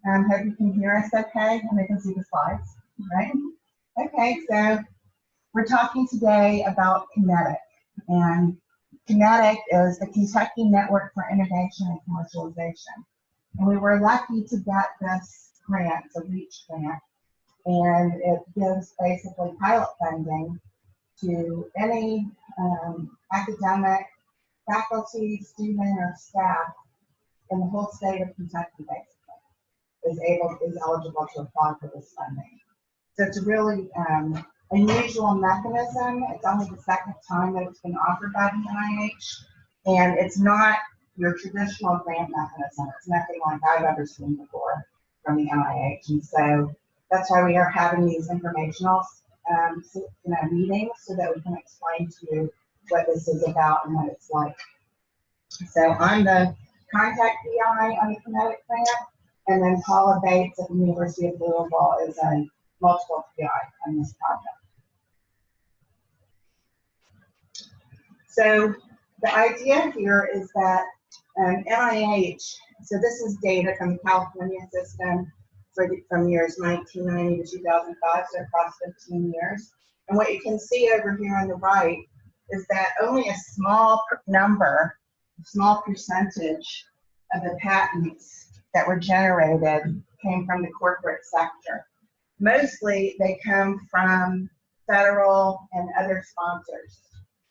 Hope you can hear us okay and they can see the slides, right? Okay, so we're talking today about KYNETIC. And KYNETIC is the Kentucky Network for Innovation and Commercialization. And we were lucky to get this grant, it's a REACH grant, and it gives basically pilot funding to any academic, faculty, student, or staff in the whole state of Kentucky, basically, is eligible to apply for this funding. So it's a really unusual mechanism. It's only the second time that it's been offered by the NIH, and it's not your traditional grant mechanism. It's nothing like I've ever seen before from the NIH, and so that's why we are having these informational meetings so that we can explain to you what this is about and what it's like. So I'm the contact PI on the KYNETIC grant, and then Paula Bates at the University of Louisville is a multiple PI on this project. So the idea here is that NIH, so this is data from the California system from years 1990 to 2005, so across 15 years. And what you can see over here on the right is that only a small percentage of the patents that were generated came from the corporate sector. Mostly they come from federal and other sponsors.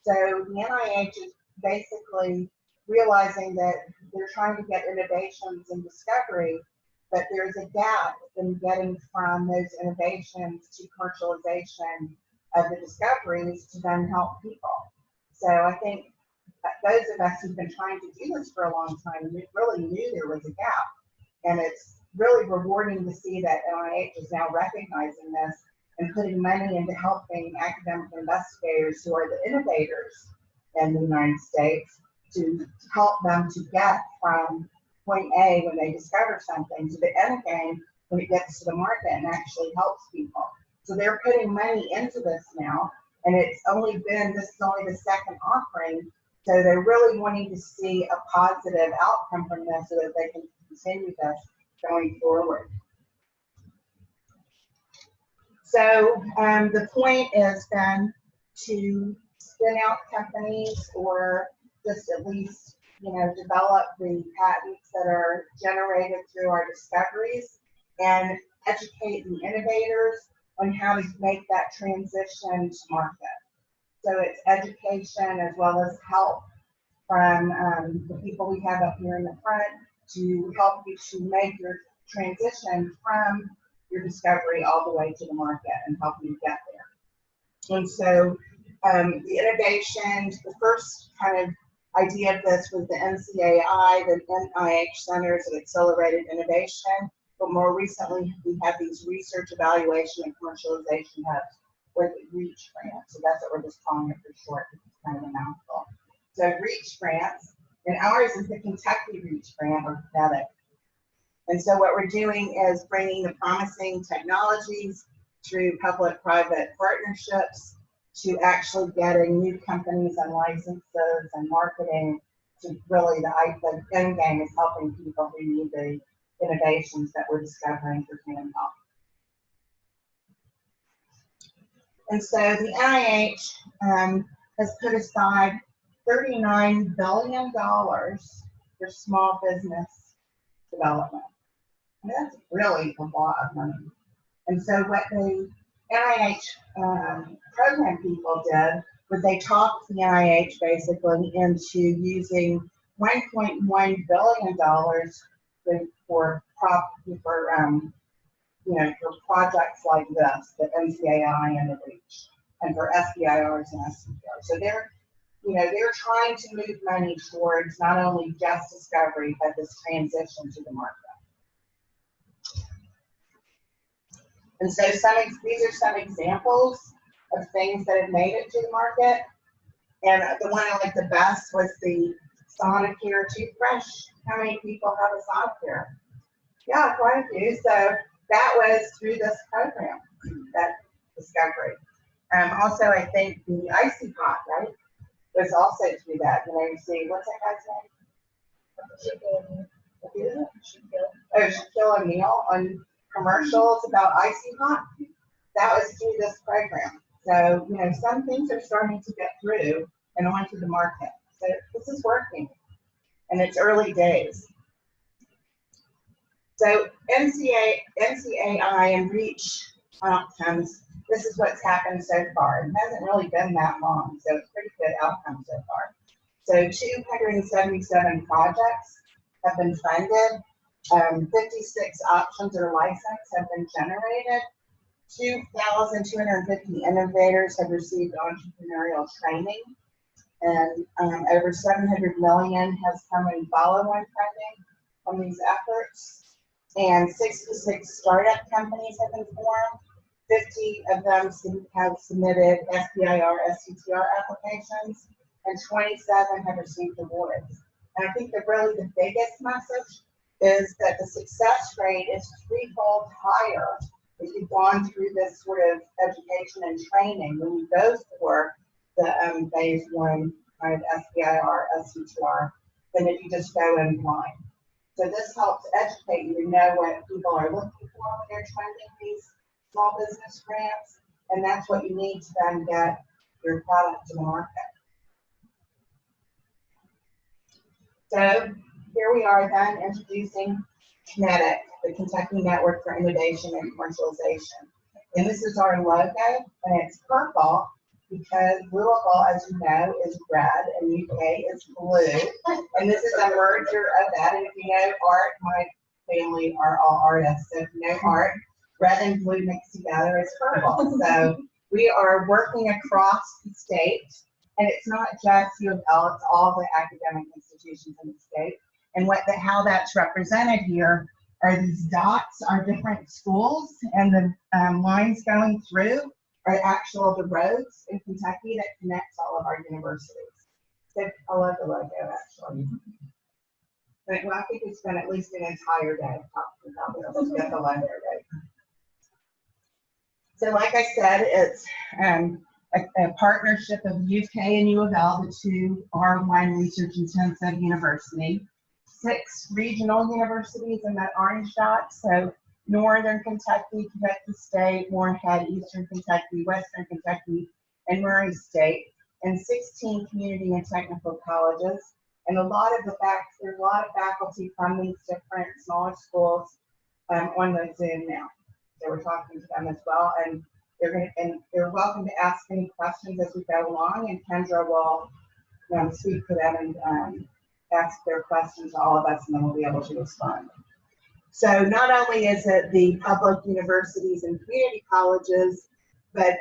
So the NIH is basically realizing that they're trying to get innovations and discovery, but there's a gap in getting from those innovations to commercialization of the discoveries to then help people. So I think that those of us who've been trying to do this for a long time really knew there was a gap. And it's really rewarding to see that NIH is now recognizing this and putting money into helping academic investigators who are the innovators in the United States to help them to get from point A when they discover something to the end game when it gets to the market and actually helps people. So they're putting money into this now, and this is only the second offering, so they're really wanting to see a positive outcome from this so that they can continue this going forward. So the point is then to spin out companies or just at least, develop the patents that are generated through our discoveries and educate the innovators on how to make that transition to market. So it's education as well as help from the people we have up here in the front to help you to make your transition from your discovery all the way to the market and help you get there. And so the innovation, the first kind of idea of this was the NCAI, the NIH Centers of Accelerated Innovation, but more recently we have these research evaluation and commercialization hubs with the REACH grant. So that's what we're just calling it for short, because it's kind of a mouthful. So REACH grants, and ours is the Kentucky REACH grant, or KYNETIC. And so what we're doing is bringing the promising technologies through public-private partnerships to actually getting new companies and licenses and marketing to really the end game is helping people who need the innovations that we're discovering for human health. And so the NIH has put aside $39 billion for small business development. And that's really a lot of money. And so what the NIH program people did was they talked the NIH basically into using $1.1 billion for projects like this, the NCAI and the REACH, and for SBIRs and SBIRs. So they're trying to move money towards not only just discovery, but this transition to the market. And so these are some examples of things that have made it to the market. And the one I liked the best was the Sonicare toothbrush. How many people have a Sonicare? Yeah, quite a few. So that was through this program, that discovery. Also, I think the Icy Pot, right, was also through that. You see, what's that guy's name? Oh, Shaquille O'Neal on commercials about icy hot. That was through this program. So, you know, some things are starting to get through and onto the market. So this is working, and it's early days. So NCAI and REACH outcomes, this is what's happened so far. It hasn't really been that long, so it's pretty good outcome so far. So 277 projects have been funded. 56 options or licenses have been generated. 2,250 innovators have received entrepreneurial training, and over 700 million has come in follow-on funding from these efforts. And 66 startup companies have been formed. 50 of them have submitted SBIR, STTR applications, and 27 have received awards. And I think that really the biggest message is that the success rate is threefold higher if you've gone through this sort of education and training when you go for the phase one kind of SBIR, STTR, than if you just go in blind. So this helps educate you to know what people are looking for when they're funding these small business grants, and that's what you need to then get your product to the market. So here we are then introducing KYNETIC, the Kentucky Network for Innovation and Commercialization. And this is our logo, and it's purple because Louisville, as you know, is red and UK is blue. And this is a merger of that. And if you know art, my family are all artists. So if you know art, red and blue mixed together is purple. So we are working across the state. And it's not just U of L, it's all the academic institutions in the state. And how that's represented here are these dots are different schools, and the lines going through are the roads in Kentucky that connects all of our universities. So I love the logo, actually. But well, I think we spent at least an entire day talking about this to get the logo right. So like I said, it's a partnership of UK and U of L, the two are one research-intensive university. 6 regional universities in that orange dot, so Northern Kentucky, Kentucky State, Morehead, Eastern Kentucky, Western Kentucky, and Murray State, and 16 community and technical colleges. And there's a lot of faculty from these different smaller schools on the Zoom now. So we're talking to them as well, and they're welcome to ask any questions as we go along, and Kendra will speak to them and ask their questions to all of us, and then we'll be able to respond. So not only is it the public universities and community colleges, but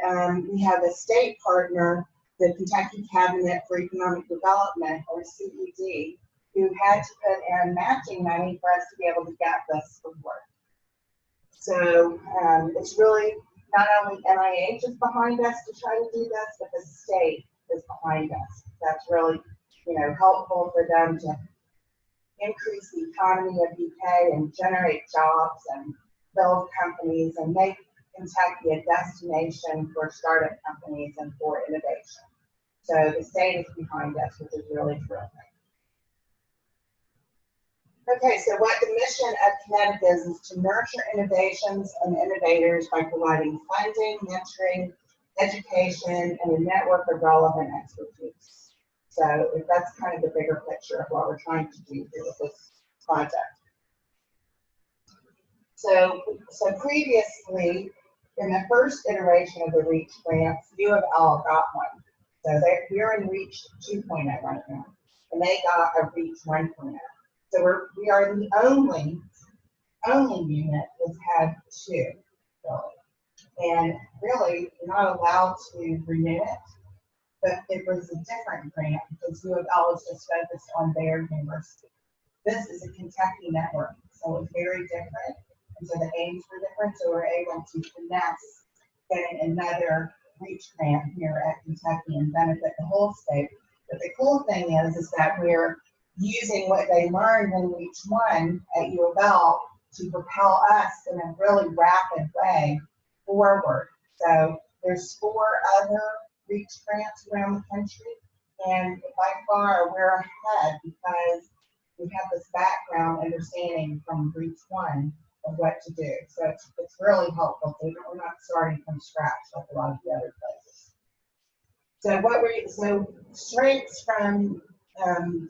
we have a state partner, the Kentucky Cabinet for Economic Development, or CED, who had to put in matching money for us to be able to get this support. So it's really not only NIH is behind us to try to do this, but the state is behind us. That's really, helpful for them to increase the economy of UK and generate jobs and build companies and make Kentucky a destination for startup companies and for innovation. So the state is behind us, which is really terrific. Okay, so what the mission of KYNETIC is to nurture innovations and innovators by providing funding, mentoring, education, and a network of relevant expertise. So that's kind of the bigger picture of what we're trying to do here with this project. So previously, in the first iteration of the REACH grants, U of L got one. So we're in REACH 2.0 right now, and they got a REACH 1.0. So we are the only unit that's had 2, really. And really, you're not allowed to renew it. But it was a different grant because U of L was just focused on their university. This is a Kentucky network, so it's very different, and so the aims were different, so we're able to finesse getting another REACH grant here at Kentucky and benefit the whole state. But the cool thing is that we're using what they learned in REACH 1 at U of L to propel us in a really rapid way forward. So there's 4 other REACH grants around the country, and by far we're ahead because we have this background understanding from Reach 1 of what to do. So it's really helpful. So we're not starting from scratch like a lot of the other places. So strengths from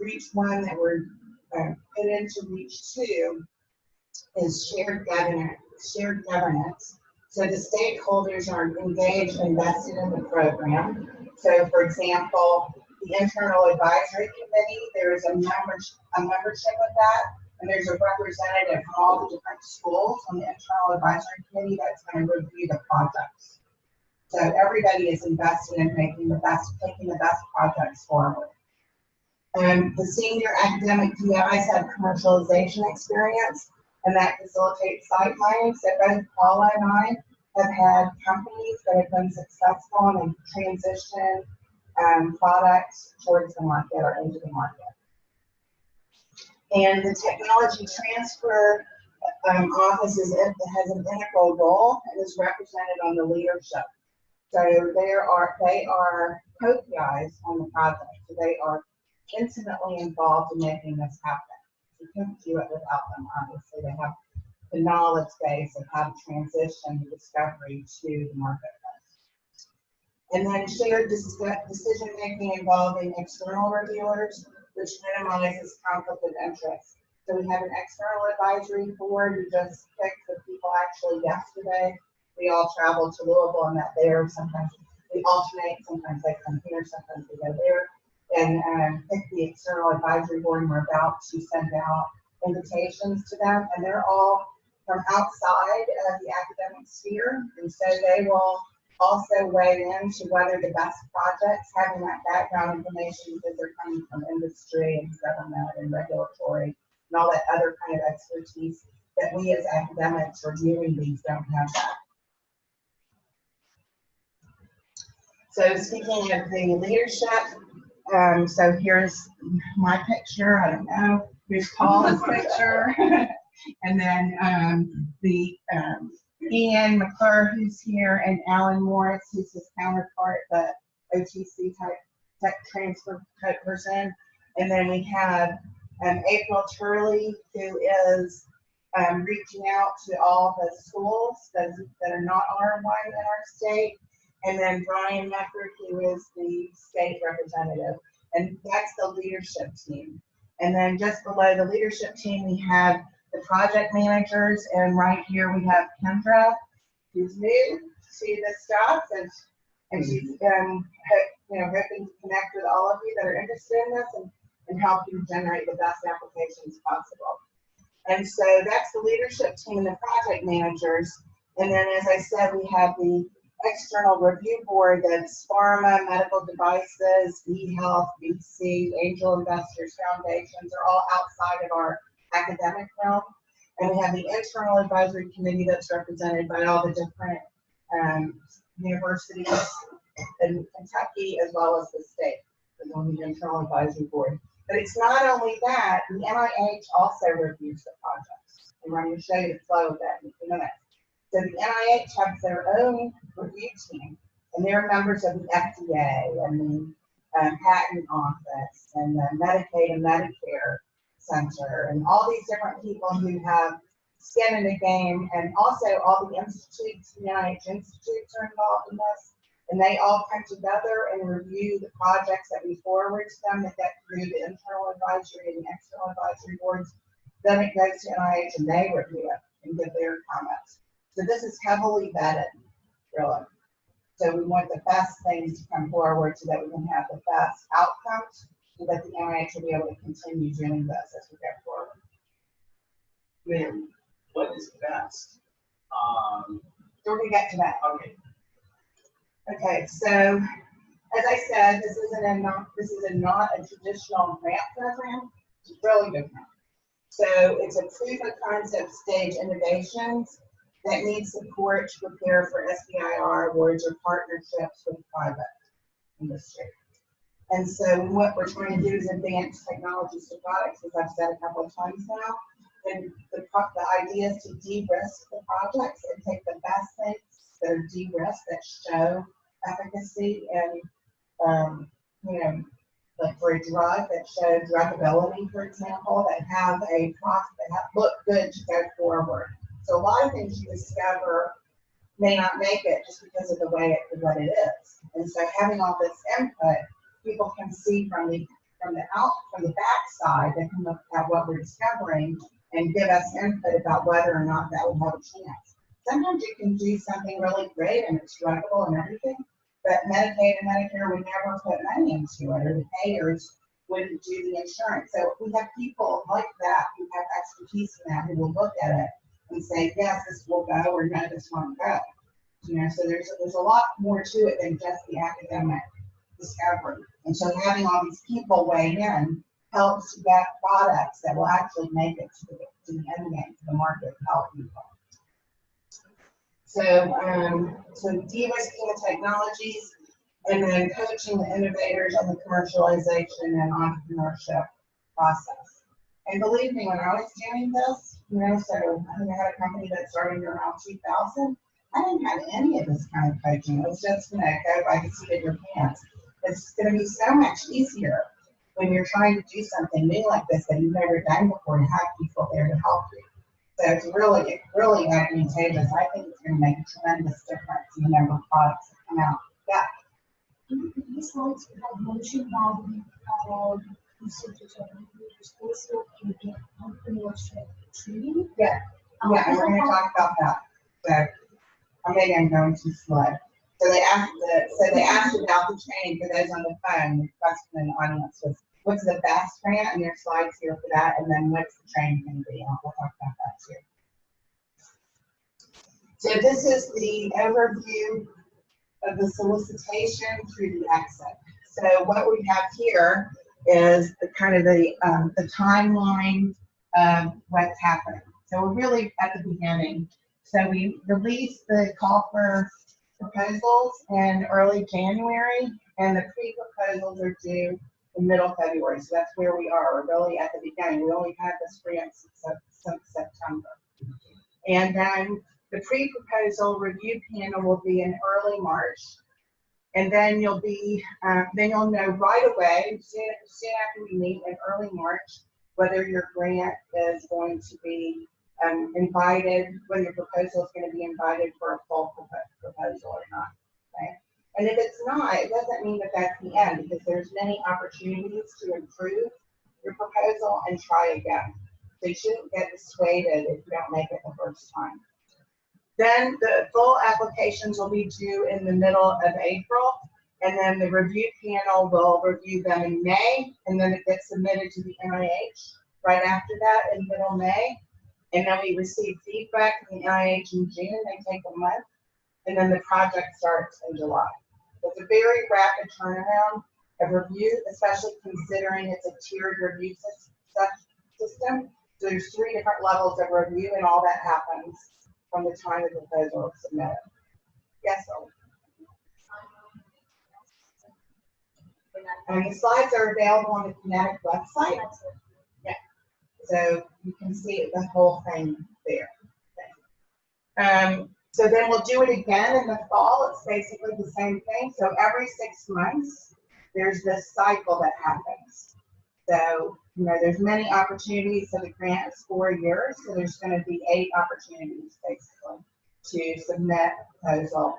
Reach 1 that were put into Reach 2 is shared governance. So the stakeholders are engaged and invested in the program. So for example, the internal advisory committee, there is a membership with that, and there's a representative from all the different schools on the internal advisory committee that's going to review the projects. So everybody is invested in taking the best projects forward. The senior academic PIs have commercialization experience, and that facilitates site mining. So both Paula and I have had companies that have been successful and transition products towards the market or into the market. And the technology transfer office has an integral role and is represented on the leadership. So they are co-PIs on the project. So they are intimately involved in making this happen. We couldn't do it without them, obviously. They have the knowledge base of how to transition the discovery to the marketplace. And then shared decision making involving external reviewers, which minimizes conflict of interest. So we have an external advisory board who just picked the people. Actually yesterday, we all traveled to Louisville and met there. Sometimes we alternate, sometimes they come here, sometimes we go there. And pick the external advisory board, and we're about to send out invitations to them, and they're all from outside of the academic sphere, and so they will also weigh in to whether the best projects, having that background information because they're coming from industry and government and regulatory and all that other kind of expertise that we as academics reviewing these don't have that. So speaking of the leadership, so here's my picture. I don't know. Here's Paula's picture. And then Ian McClure, who's here, and Alan Morris, who's his counterpart, the OTC type tech transfer type person. And then we have April Turley, who is reaching out to all the schools that are not R1 in our state. And then Brian Mefford, who is the state representative. And that's the leadership team. And then just below the leadership team, we have the project managers. And right here we have Kendra, who's new to this stuff. And she's hoping to connect with all of you that are interested in this and help you generate the best applications possible. And so that's the leadership team and the project managers. And then, as I said, we have the external review board that's pharma, medical devices, eHealth, VC, angel investors, foundations are all outside of our academic realm. And we have the internal advisory committee that's represented by all the different universities in Kentucky as well as the state is on the internal advisory board. But it's not only that, the NIH also reviews the projects. And I'm going to show you the flow of that in a few minutes. So the NIH has their own review team, and they're members of the FDA and the Patent Office and the Medicaid and Medicare Center, and all these different people who have skin in the game, and also all the institutes, the NIH institutes are involved in this, and they all come together and review the projects that we forward to them that get through the internal advisory and the external advisory boards. Then it goes to NIH and they review it and give their comments. So this is heavily vetted, really. So we want the best things to come forward so that we can have the best outcomes so that the NIH will be able to continue doing this as we go forward. Ma'am, what is best? So we're going to get to that. Okay. Okay, so as I said, this is not a traditional grant program. It's really different. So it's a proof of concept stage innovations that need support to prepare for SBIR awards or partnerships with private industry. And so what we're trying to do is advance technologies to products, as I've said a couple of times now. And the idea is to de-risk the projects and take the best things that are de-risked that show efficacy and like for a drug that showed druggability, for example, that have a profit, that have, look good to go forward. So a lot of things you discover may not make it just because of the way what it is. And so having all this input, people can see from the backside, they can look at what we're discovering and give us input about whether or not that will have a chance. Sometimes you can do something really great and it's druggable and everything, but Medicaid and Medicare would never put money into it, or the payers wouldn't do the insurance. So we have people like that who have expertise in that who will look at it and say, yes, this will go, or no, this won't go. You know, so there's a lot more to it than just the academic discovery. And so having all these people weigh in helps to get products that will actually make it to the end game, to the market, to help people. So de-risking the technologies, and then coaching the innovators on the commercialization and entrepreneurship process. And believe me, when I was doing this, you know, so I think I had a company that started around 2000. I didn't have any of this kind of coaching. It was just, you know, go by the seat of your pants. It's going to be so much easier when you're trying to do something new like this that you've never done before to have people there to help you. So it's really advantageous. I think it's going to make a tremendous difference in the number of products that come out. Yeah. These slides have mentioned how the institutes of Facebook can get entrepreneurship training. Yeah, and we're going to talk about that. So maybe I'm going too slow. So they asked about the training for those on the phone. The question in the audience was, what's the best grant? And there's slides here for that. And then what's the training going to be? And we'll talk about that too. So this is the overview of the solicitation through the exit. So what we have here is the kind of the timeline of what's happening. So we're really at the beginning. So we released the call for proposals in early January, and the pre-proposals are due in middle February. So that's where we are. We're really at the beginning. We only had this grant since September. And then the pre-proposal review panel will be in early March. And then you'll know right away, soon after we meet in early March, whether your grant is going to be invited, whether your proposal is going to be invited for a full proposal or not. Okay? And if it's not, it doesn't mean that that's the end, because there's many opportunities to improve your proposal and try again. So you shouldn't get dissuaded if you don't make it the first time. Then the full applications will be due in the middle of April, and then the review panel will review them in May, and then it gets submitted to the NIH right after that in middle May. And then we receive feedback from the NIH in June. They take a month, and then the project starts in July. So it's a very rapid turnaround of review, especially considering it's a tiered review system. So there's 3 different levels of review, and all that happens from the time the proposal is submitted. Yes, Ollie? And the slides are available on the KYNETIC website. Yeah. So you can see the whole thing there. So then we'll do it again in the fall. It's basically the same thing. So every 6 months, there's this cycle that happens. So, you know, there's many opportunities. So the grant is 4 years. So there's going to be 8 opportunities basically to submit a proposal,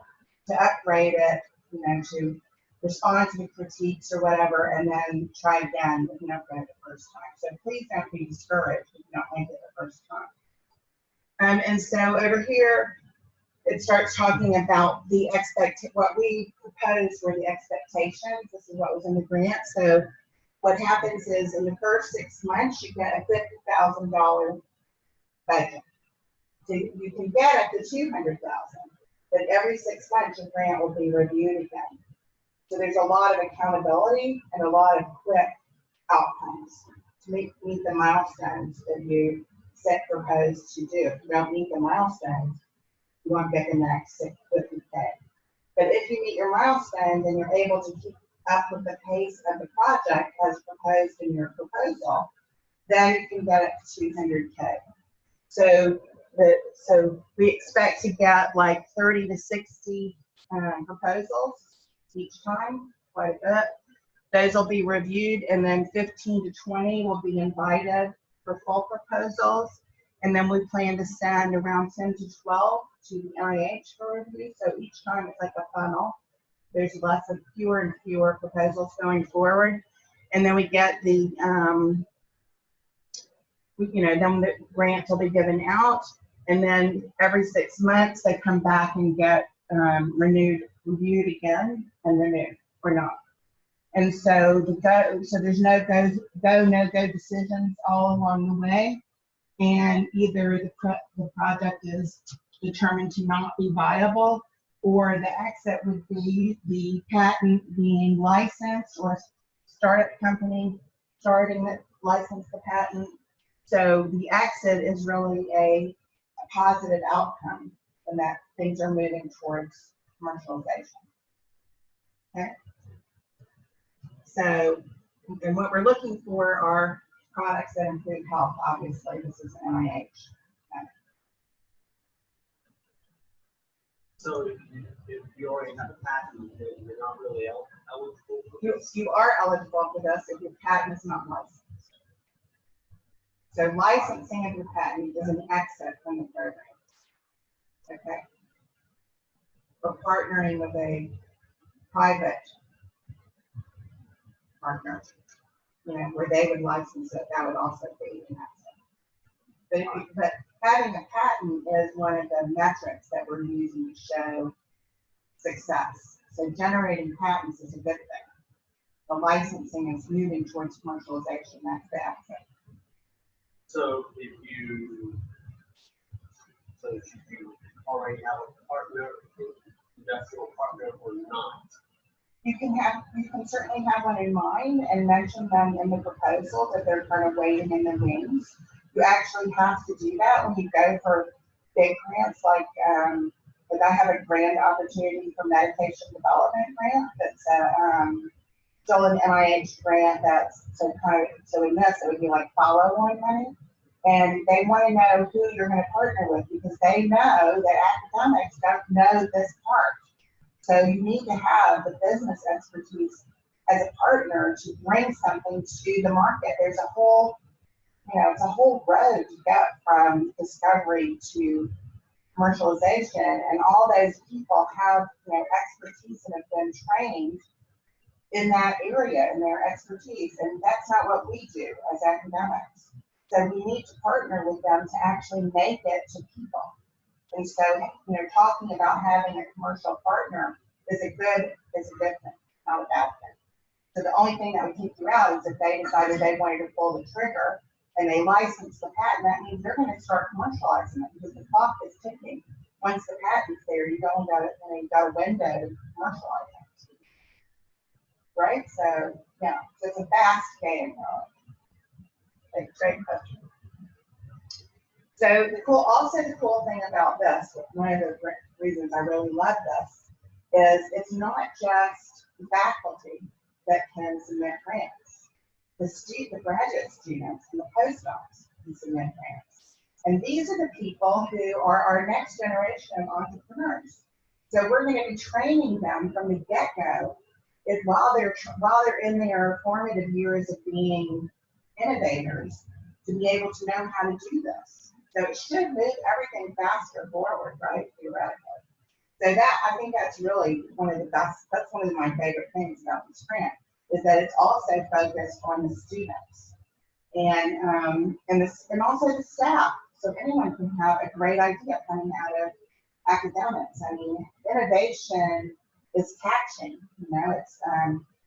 to upgrade it, you know, to respond to the critiques or whatever, and then try again if you don't get it the first time. So please don't be discouraged if you don't make it the first time. And so over here, it starts talking about what we proposed were the expectations. This is what was in the grant. So what happens is in the first 6 months, you get a $50,000 budget. So you can get up to $200,000, but every 6 months, your grant will be reviewed again. So there's a lot of accountability and a lot of quick outcomes to meet the milestones that you proposed to do. If you don't meet the milestones, you won't get the next $50K. But if you meet your milestones and you're able to keep up with the pace of the project as proposed in your proposal, then you can get up to $200K. So we expect to get like 30 to 60 proposals each time, quite a bit. Those will be reviewed, and then 15 to 20 will be invited for full proposals. And then we plan to send around 10 to 12 to the NIH for review. So each time it's like a funnel. There's fewer and fewer proposals going forward. And then we get the, then the grants will be given out. And then every 6 months, they come back and get reviewed again, and renewed or not. And so there's no no-go decisions all along the way. And either the project is determined to not be viable, or the exit would be the patent being licensed, or startup company starting to license the patent. So the exit is really a positive outcome, and that things are moving towards commercialization. Okay. So, and what we're looking for are products that improve health. Obviously, this is NIH. Okay. So if you already have a patent, then you're not really eligible for this? You are eligible for this if your patent is not licensed. So licensing of your patent is an exit from the program. Okay. Or partnering with a private partner, where they would license it, that would also be an exit. But having a patent is one of the metrics that we're using to show success. So generating patents is a good thing. The licensing is moving towards commercialization. That's the exit. So if you already have a partner, industrial partner, or not? You can certainly have one in mind and mention them in the proposal that they're kind of waiting in the wings. You actually have to do that when you go for big grants, like I have a grant opportunity for medication development grant that's still an NIH grant that's so in this it would be like follow-on money. And they want to know who you're going to partner with, because they know that academics don't know this part. So you need to have the business expertise as a partner to bring something to the market. There's a whole, it's a whole road to get from discovery to commercialization, and all those people have, expertise and have been trained in that area, in their expertise, and that's not what we do as academics. So we need to partner with them to actually make it to people. And so, talking about having a commercial partner is a good thing, not a bad thing. So the only thing that would keep you out is if they decided they wanted to pull the trigger and they license the patent. That means they're going to start commercializing it, because the clock is ticking. Once the patent's there, you got a window to commercialize it. Right? So yeah, so it's a fast game. Great question. So the cool thing about this, one of the reasons I really love this, is it's not just the faculty that can submit grants. The graduate students and the postdocs can submit grants. And these are the people who are our next generation of entrepreneurs. So we're going to be training them from the get-go while they're in their formative years of being innovators, to be able to know how to do this. So it should move everything faster forward, right? Theoretically. So I think that's really one of the best, that's one of my favorite things about this grant, is that it's also focused on the students and also the staff. So anyone can have a great idea coming out of academics. I mean, innovation is catching, it's,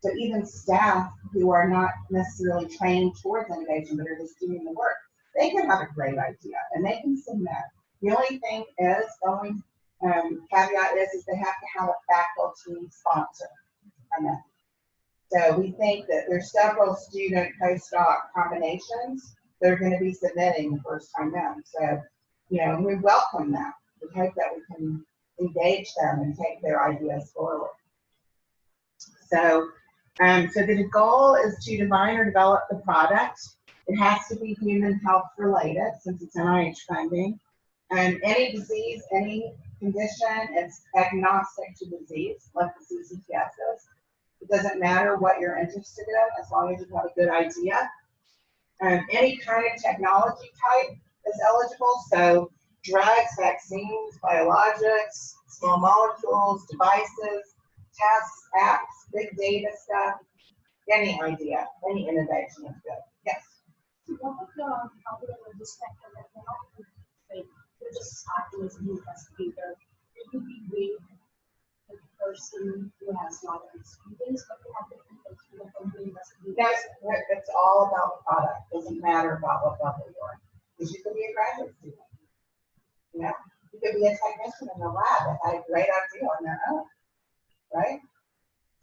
so even staff who are not necessarily trained towards innovation, but are just doing the work, they can have a great idea and they can submit. The only thing is, the only caveat is they have to have a faculty sponsor. So we think that there's several student postdoc combinations that are going to be submitting the first time in. So, we welcome that. We hope that we can engage them and take their ideas forward. So the goal is to define or develop the product. It has to be human health related, since it's NIH funding. And any disease, any condition, it's agnostic to disease, like the CCTS is. It doesn't matter what you're interested in as long as you have a good idea. Any kind of technology type is eligible. So drugs, vaccines, biologics, small molecules, devices, tests, apps, big data stuff, any idea, any innovation is good. Yes. So what would the problem with this sector that we're not like you're just starting as an investigator? It would be great if the person who has a lot of experience, but they have different things from the investigators. It's all about the product. It doesn't matter about what level you're in. Because you could be a graduate student. You know, you could be a technician in the lab that had a great idea on their own. Right?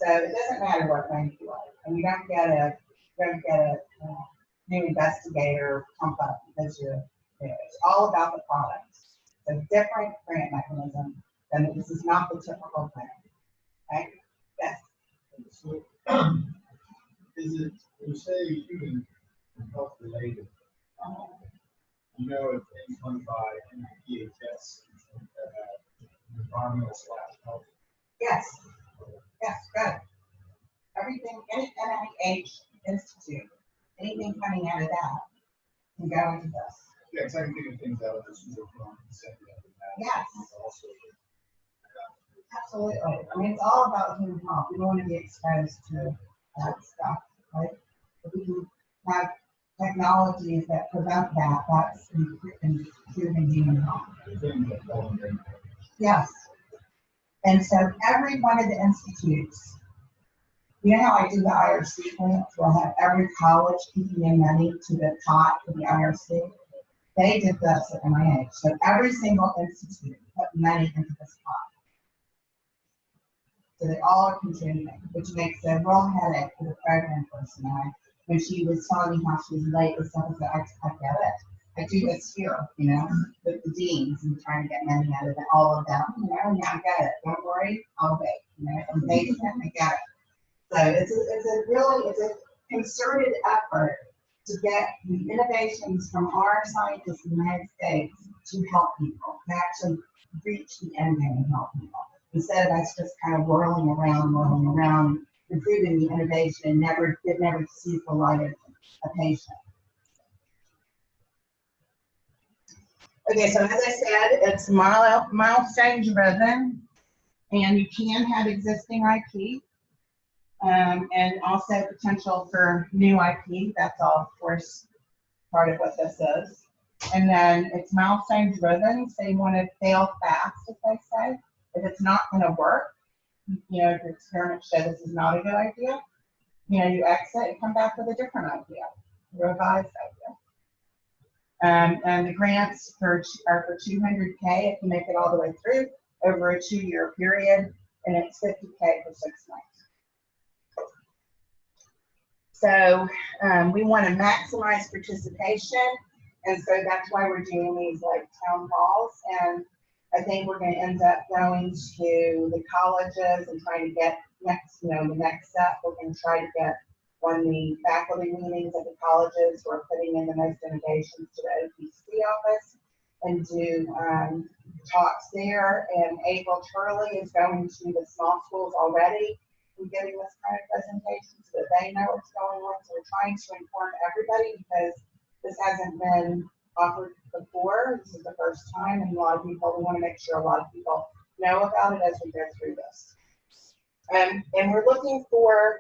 So it doesn't matter what rank you are. And you don't get a new investigator pump up because you're there. It's all about the products. It's a different grant mechanism than this is not the typical grant. Right? Yes. So, is it, you say human health related? You know, if things run by NPHS, environmental / health. Yes. Yes, good. Everything, any NIH institute, anything coming out of that can go into this. Yeah, because I can think of things that are just more from Yes. Also, Absolutely. I mean, it's all about human health. We don't want to be exposed to that stuff, right? If we can have technologies that prevent that, that's improving human health. Yes. And so every one of the institutes, you know how I do the IRC grants, where I have every college keeping in money to the pot for the IRC? They did this at NIH. So every single institute put money into this pot. So they all are contributing, which makes a real headache for the program person. When she was telling me how she was late with stuff, I get it. I do this here, you know, with the deans and trying to get money out of all of them, you know, and I get it. Don't worry, I'll wait, you know, I'm patient, I get it. So it's a concerted effort to get the innovations from our scientists in the United States to help people, to actually reach the end game and help people. Instead of us just kind of whirling around, improving the innovation and never sees the light of a patient. Okay, so as I said, it's milestone driven, and you can have existing IP, and also potential for new IP. That's all, of course, part of what this is. And then it's milestone driven, so you want to fail fast, as they say. If it's not going to work, you know, if your experiments show this is not a good idea, you know, you exit and come back with a different idea, a revised idea. And the grants are for $200K if you make it all the way through over a 2-year period, and it's $50K for 6 months. So we want to maximize participation, and so that's why we're doing these like town halls. And I think we're going to end up going to the colleges and trying to get the next step. We're going to try to get on the faculty meetings at the colleges who are putting in the most innovations to the OPC office and do talks there. And April Turley is going to the small schools already and giving this kind of presentation so that they know what's going on. So we're trying to inform everybody because this hasn't been offered before. This is the first time, and we want to make sure a lot of people know about it as we go through this. And we're looking for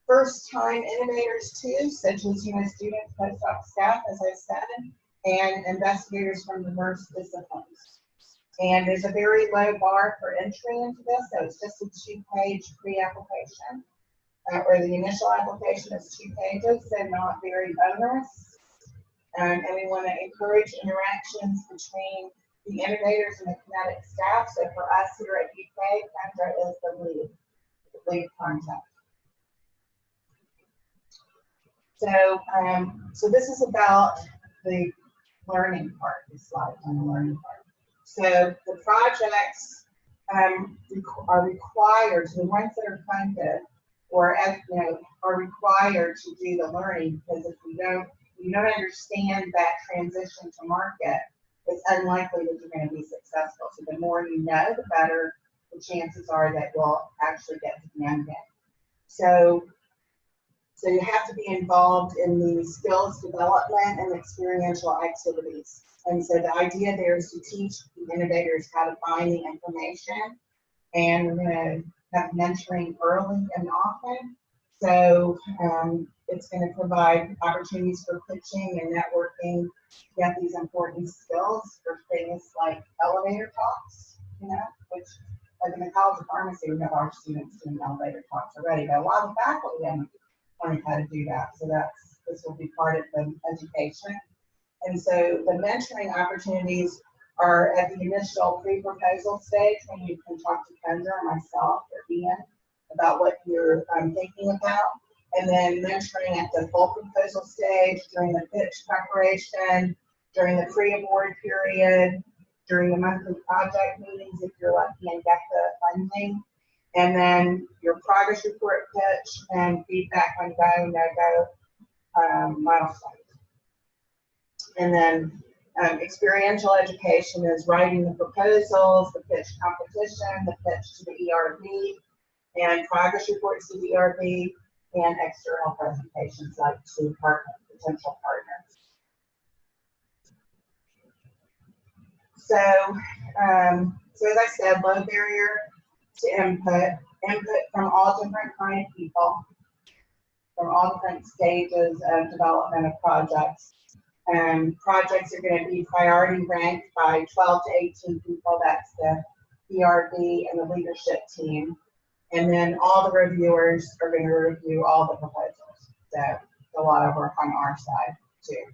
first-time innovators too, such as students, postdoc staff, as I said, and investigators from diverse disciplines. And there's a very low bar for entry into this, so it's just a 2-page pre-application, or the initial application is 2 pages, so not very onerous. And we want to encourage interactions between the innovators and the KYNETIC staff. So for us here at UK, Kendra is the lead contact. So this is about the learning part, this slide on the learning part. So the projects are required, the ones that are funded or are required to do the learning, because if you don't understand that transition to market, it's unlikely that you're going to be successful. So the more you know, the better the chances are that you'll actually get to the end game. So you have to be involved in the skills development and experiential activities. And so the idea there is to teach the innovators how to find the information, and we're going to have mentoring early and often. So it's going to provide opportunities for pitching and networking to get these important skills for things like elevator talks, you know, which like in the College of Pharmacy, we have our students doing elevator talks already, but a lot of faculty haven't learned how to do that. So this will be part of the education. And so the mentoring opportunities are at the initial pre-proposal stage when you can talk to Kendra or myself or Ian about what you're thinking about. And then mentoring at the full proposal stage, during the pitch preparation, during the pre-award period, during the monthly project meetings if you're lucky and get the funding, and then your progress report pitch and feedback on go, no-go milestones. And then experiential education is writing the proposals, the pitch competition, the pitch to the ERB, and progress reports to the ERB, and external presentations like to potential partners. So as I said, low barrier to input from all different kind of people, from all different stages of development of projects. Projects are going to be priority ranked by 12 to 18 people. That's the ERB and the leadership team. And then all the reviewers are going to review all the proposals. So a lot of work on our side too,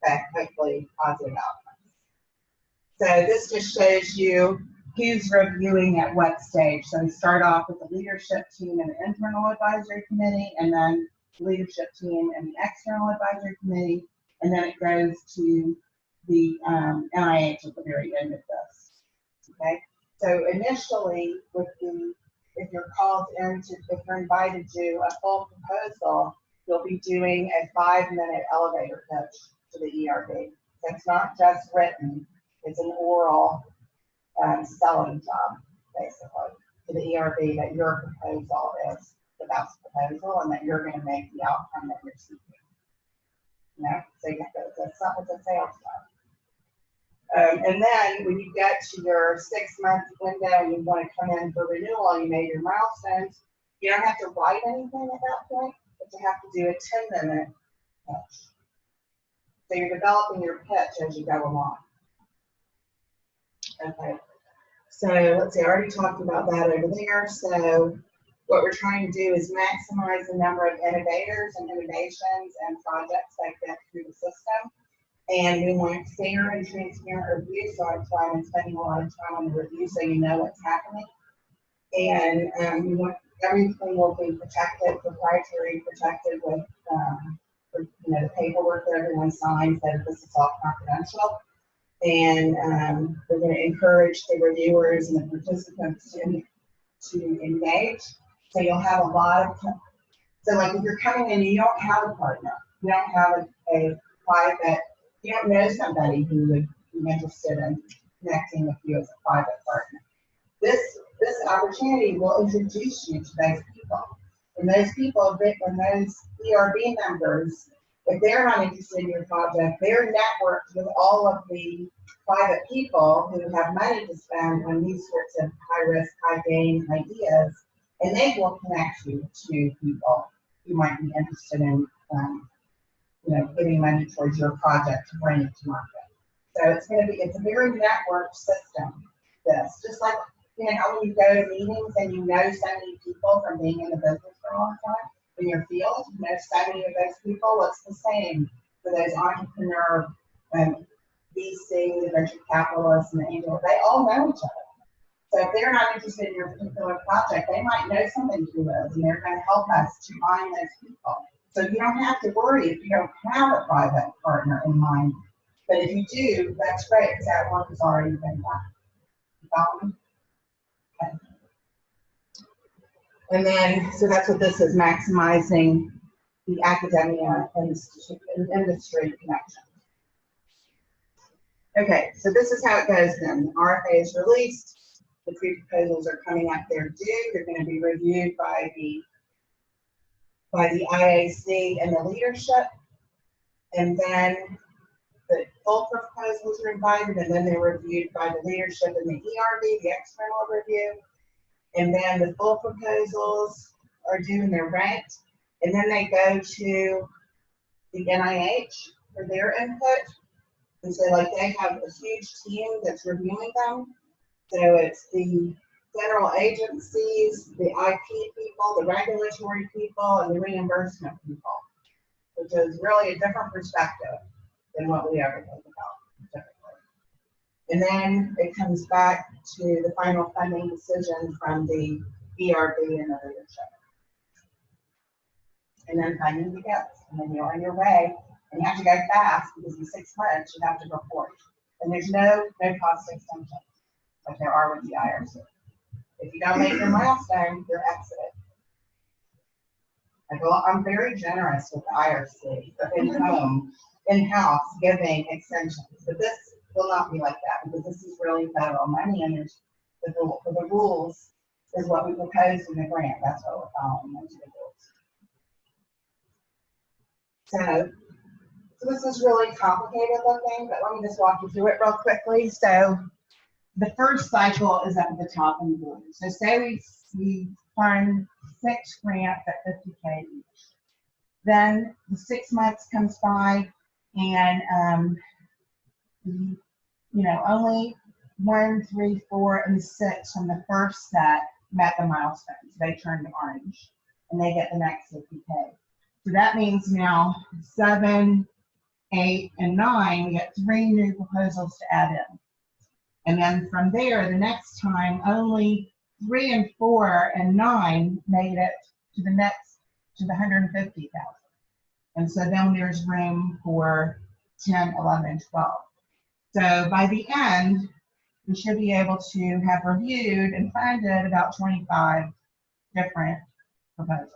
but hopefully positive outcomes. So this just shows you who's reviewing at what stage. So we start off with the leadership team and the internal advisory committee, and then the leadership team and the external advisory committee, and then it goes to the NIH at the very end of this. Okay. So initially, if you're called in to, if you're invited to a full proposal, you'll be doing a 5-minute elevator pitch to the ERB. So it's not just written, it's an oral selling job, basically, to the ERB that your proposal is the best proposal and that you're going to make the outcome that you're seeking. You know, so you have to, it's a sales job. And then when you get to your 6-month window and you want to come in for renewal, you made your milestones, you don't have to write anything at that point, but you have to do a 10-minute pitch. So you're developing your pitch as you go along. Okay. So let's see, I already talked about that over there. So what we're trying to do is maximize the number of innovators and innovations and projects that get through the system. And we want fair and transparent review, so I'm spending a lot of time on the review so you know what's happening. And we want everything will be protected, proprietary, protected with the paperwork that everyone signs that this is all confidential. And we're going to encourage the reviewers and the participants to engage. So you'll have a lot of, so like if you're coming in, you don't have a partner, you don't have a private, you don't know somebody who would be interested in connecting with you as a private partner. This opportunity will introduce you to those people. And those people, when those ERB members, if they're not interested in your project, they're networked with all of the private people who have money to spend on these sorts of high-risk, high-gain ideas, and they will connect you to people who might be interested in giving money towards your project to bring it to market. So it's a very networked system, this. Just like, when you go to meetings and you know so many people from being in the business for a long time, in your field, you know so many of those people, it's the same for those entrepreneur VC, the venture capitalists, and the angels. They all know each other. So if they're not interested in your particular project, they might know somebody who is, and they're going to help us to find those people. So you don't have to worry if you don't have a private partner in mind. But if you do, that's great, because that work has already been done. You follow me? Okay. And then, so that's what this is, maximizing the academia and industry connection. Okay, so this is how it goes then. The RFA is released. The pre-proposals are coming up. They're due. They're going to be reviewed by the by the IAC and the leadership. And then the full proposals are invited, and then they're reviewed by the leadership and the ERB, the external review. And then the full proposals are due and they're ranked. And then they go to the NIH for their input. And so like they have a huge team that's reviewing them. So it's the federal agencies, the IP people, the regulatory people, and the reimbursement people, which is really a different perspective than what we ever think about typically. And then it comes back to the final funding decision from the ERB and the leadership. And then funding begins, and then you're on your way, and you have to go fast because in 6 months you have to report. And there's no cost extension like there are with the IRC. If you don't make your milestone, you're exited. I'm very generous with the IRC, but in-house giving extensions. But this will not be like that because this is really federal money, and there's the rules is what we proposed in the grant. That's what we're following, those are the rules. So this is really complicated looking, but let me just walk you through it real quickly. So the first cycle is up at the top in blue. So say we fund 6 grants at 50K each. Then the 6 months comes by, and only 1, 3, 4, and 6 from the first set met the milestones. They turned orange, and they get the next 50K. So that means now 7, 8, and 9, we get 3 new proposals to add in. And then from there, the next time, only 3 and 4 and 9 made it to the 150,000. And so then there's room for 10, 11, and 12. So by the end, we should be able to have reviewed and funded about 25 different proposals.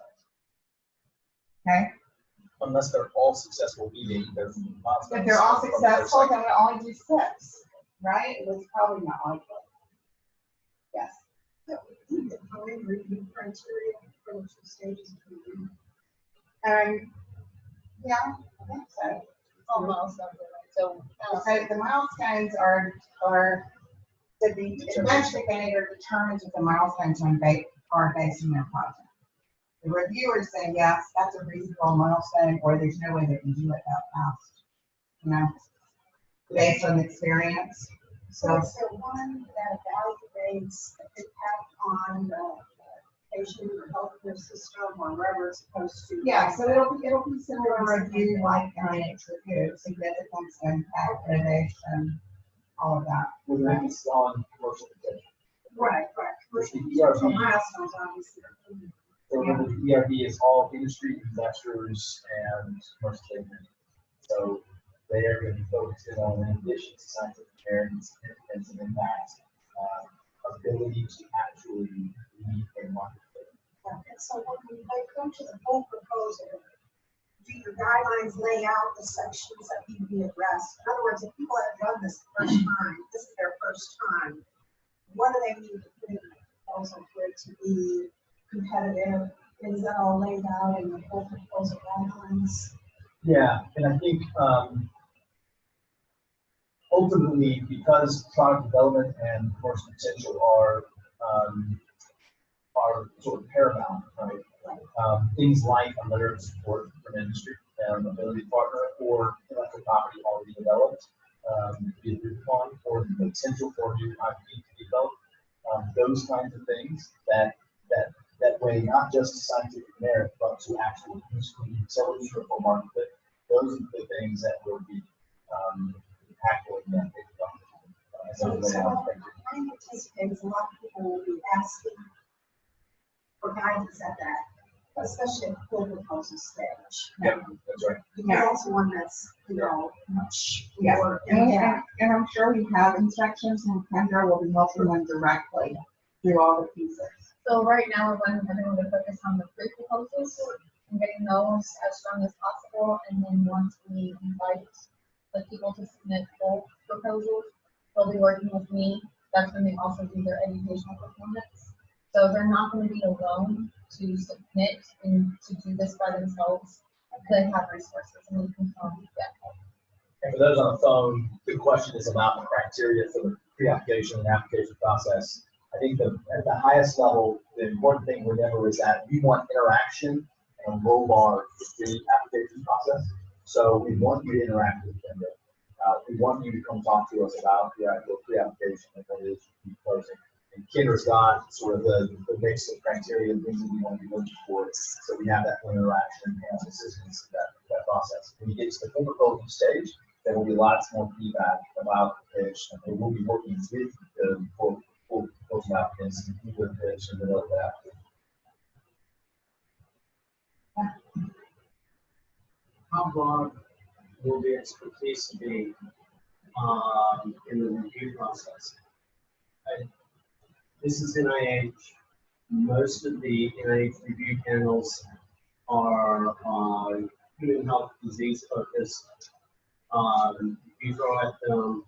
Okay? Unless they're all successful meeting their milestones. If they're all successful, then we only do 6, right? It was probably not likely. Yes. Define review criteria for the 2 stages of review. Yeah, I think so. All milestones, so. So the milestones are to be investigator determines if the milestones are based on their project. The reviewers say yes, that's a reasonable milestone, or there's no way they can do it that fast. Based on experience. So is there one that evaluates the impact on the patient or healthcare system or wherever it's supposed to? Yeah, so it'll be similar review like NIH review, significance, impact, innovation, all of that. With an emphasis on commercial potential. Right. Commercial So ERB. milestones, obviously. So the ERB is all industry, investors, and commercial stakeholders. So they are going to be focused in on, in addition to scientific merit and significance and impact, ability to actually meet a market. And so when they come to the full proposal, do your guidelines lay out the sections that need to be addressed? In other words, if people have done this the first time, this is their first time, what do they need to put in the proposal for it to be competitive? Is that all laid out in the full proposal guidelines? Yeah, and I think ultimately, because product development and commercial potential are sort of paramount, right? Things like a letter of support from industry, ability to partner, or intellectual property already developed, be agreed upon, or the potential for new IP to be developed. Those kinds of things that weigh not just scientific merit, but to actual utility or full market fit. Those are the things that will be tackling that. So I anticipate a lot of people will be asking for guidance at that, especially at the full proposal stage. Yeah, that's right. Because that's one that's, much Yeah. more And in-depth. I'm sure we have instructions, and Kendra will be helping them directly through all the pieces. So right now, we're going to focus on the pre-proposals and getting those as strong as possible. And then once we invite the people to submit full proposals, they'll be working with me. That's when they also do their educational performance. So they're not going to be alone to submit and to do this by themselves could have resources and we can get help. And for those on the phone, the question is about the criteria for the pre-application and application process. I think at the highest level, the important thing to remember is that we want interaction and a low bar for the application process. So we want you to interact with them. We want you to come talk to us about the actual pre-application and what it is you're proposing. And Kendra's got sort of the mix of criteria and things that we want to be looking for. So we have that interaction and assistance in that process. When you get to the full proposal stage, there will be lots more feedback about the pitch, and we will be working with the full proposal applicants to do the pitch and develop that. How broad will the expertise be in the review process? This is NIH. Most of the NIH review panels are human health disease focused. You throw at them,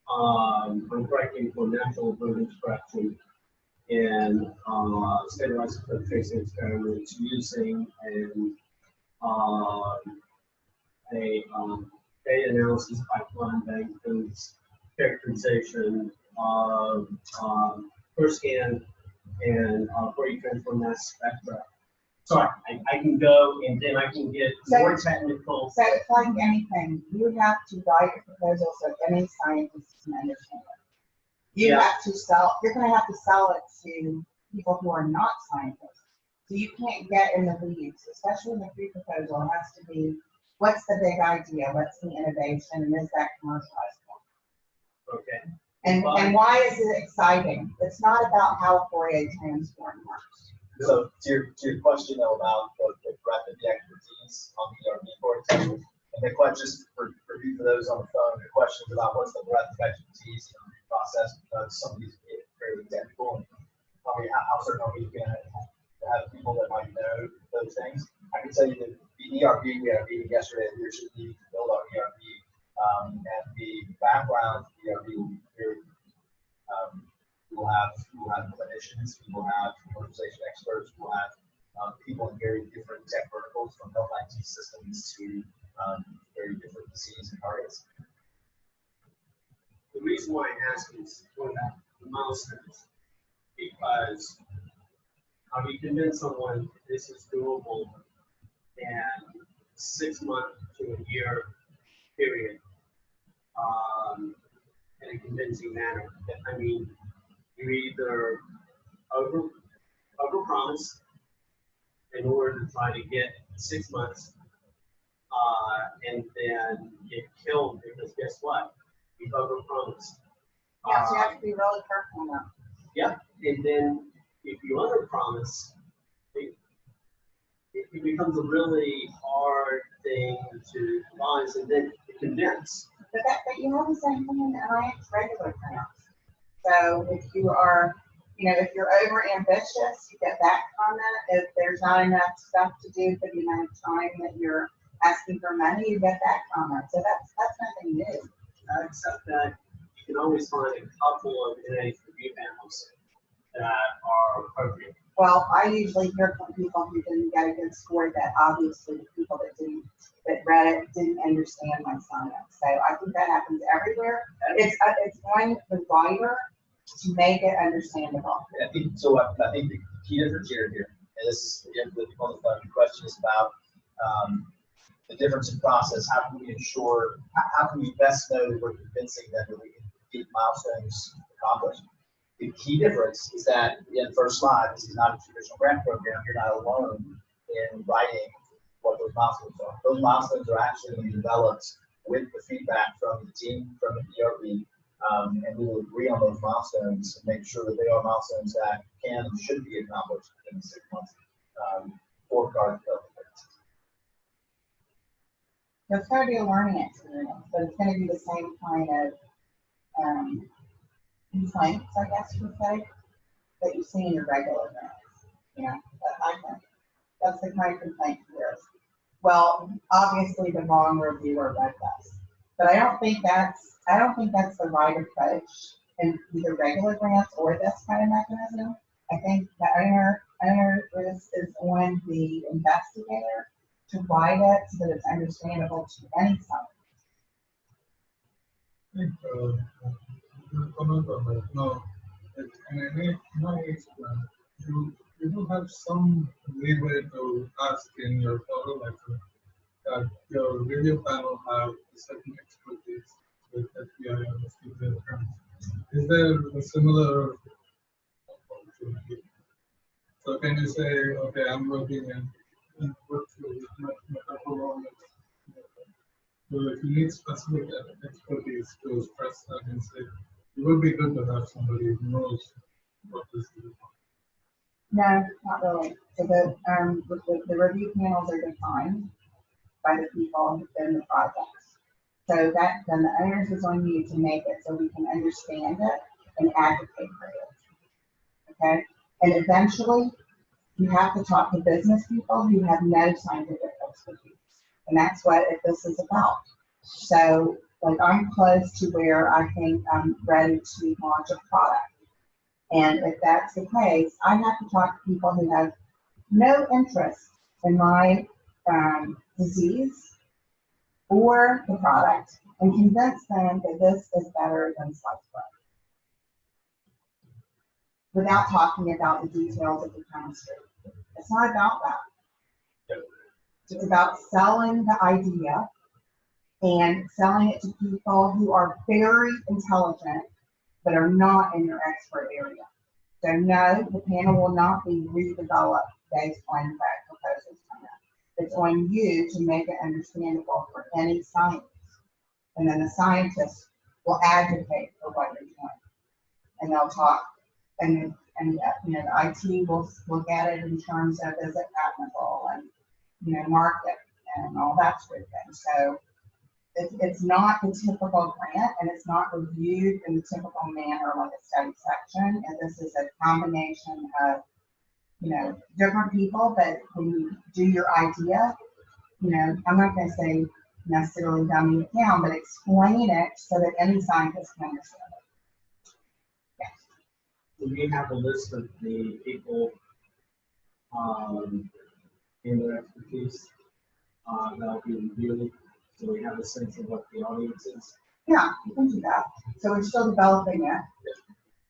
I'm correcting for natural improvement correction in standardized approach tracing experiments using a data analysis pipeline that includes characterization of first scan and Fourier transform mass spectra. Sorry, I can go and then I can get more technical. So it's like anything, you have to write a proposal so any scientist can understand it. You have to sell, you're gonna have to sell it to people who are not scientists. So you can't get in the weeds, especially in the pre-proposal. It has to be, what's the big idea? What's the innovation? And is that commercializable? Okay. And why is it exciting? It's not about how a Fourier transform works. So to your question though about the breadth of the expertise on the ERP, for example, and the question, just for those on the phone, the question is about what's the breadth of expertise in the process, because some of these get fairly technical, and probably how certain are we going to have people that might know those things. I can tell you that the ERP, we had a meeting yesterday, the leadership meeting to build our ERP, and the background of the ERP will be very, we'll have clinicians, we will have commercialization experts, we'll have people in very different tech verticals, from health IT systems to very different disease and targets. The reason why I ask is for that the milestones, because how do you convince someone this is doable and 6 month to a year period in a convincing manner? I mean, you either over promise in order to try to get 6 months and then get killed because guess what? You've over promised. Yeah, so you have to be really careful now. Yeah, and then if you under promise, it becomes a really hard thing to advise and then convince. But you have the same thing in NIH regular grants. So if you are, if you're over ambitious, you get that comment. If there's not enough stuff to do for the amount of time that you're asking for money, you get that comment. So that's nothing new. Except that you can always find a couple of NIH review panels that are appropriate. Well, I usually hear from people who didn't get a good score that obviously the people that read it didn't understand my science. So I think that happens everywhere. It's on the writer to make it understandable. I think so. I think the key difference here, and this is again the question is about the difference in process. How can we ensure? How can we best know that we're convincing them that we can get milestones accomplished? The key difference is that, again, first slide, this is not a traditional grant program. You're not alone in writing what those milestones are. Those milestones are actually being developed with the feedback from the team, from the ERP, and we will agree on those milestones and make sure that they are milestones that can and should be accomplished in 6 months for product development. It's going to be a learning experience, but it's going to be the same kind of complaints, I guess you would say, that you see in your regular grants. I think that's the kind of complaint here. Well, obviously the wrong reviewer read this, but I don't think that's the right approach in either regular grants or this kind of mechanism. I think the owner is on the investigator to write it so that it's understandable to any side. I think, comment on that. No, in NIH, you do have some leeway to ask in your cover letter that your review panel have a certain expertise with FBI investigative crimes. Is there a similar opportunity? So can you say, okay, I'm working in virtual methodology. So if you need specific expertise to express that and say, it would be good to have somebody who knows what this is. No, not really. So the review panels are defined by the people in the projects. So that then the owners is on you to make it so we can understand it and advocate for it. Okay? And eventually you have to talk to business people who have no scientific expertise. And that's what this is about. So like I'm close to where I think I'm ready to launch a product. And if that's the case, I have to talk to people who have no interest in my disease or the product and convince them that this is better than sliced bread. Without talking about the details of the chemistry. It's not about that. It's about selling the idea and selling it to people who are very intelligent but are not in your expert area. So no, the panel will not be redeveloped based on that proposals come in. It's on you to make it understandable for any science. And then the scientists will advocate for what you're doing. And they'll talk, and the IT will look at it in terms of is it patentable and market and all that sort of thing. So it's not the typical grant, and it's not reviewed in the typical manner like a study section. And this is a combination of different people. But when you do your idea, I'm not going to say necessarily dummy it down, but explain it so that any scientist can understand it. Yes. Do we have a list of the people in their expertise that'll be reviewed, so we have a sense of what the audience is? Yeah, you can do that. So we're still developing it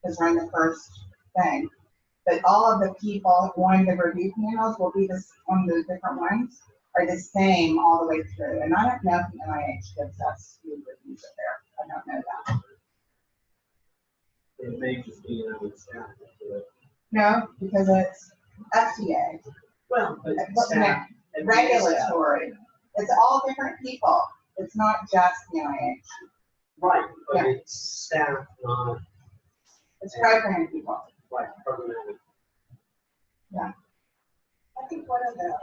because we're in the first thing. But all of the people on the review panels will be on the different ones are the same all the way through. And I don't know if the NIH gives us who reviews it there. I don't know that. It may just be another staff. No, because it's FDA. Well, but staff, regulatory. It's all different people. It's not just the NIH. Right, but Yeah. it's staff, not It's program people. like programmatic. Yeah. I think one of the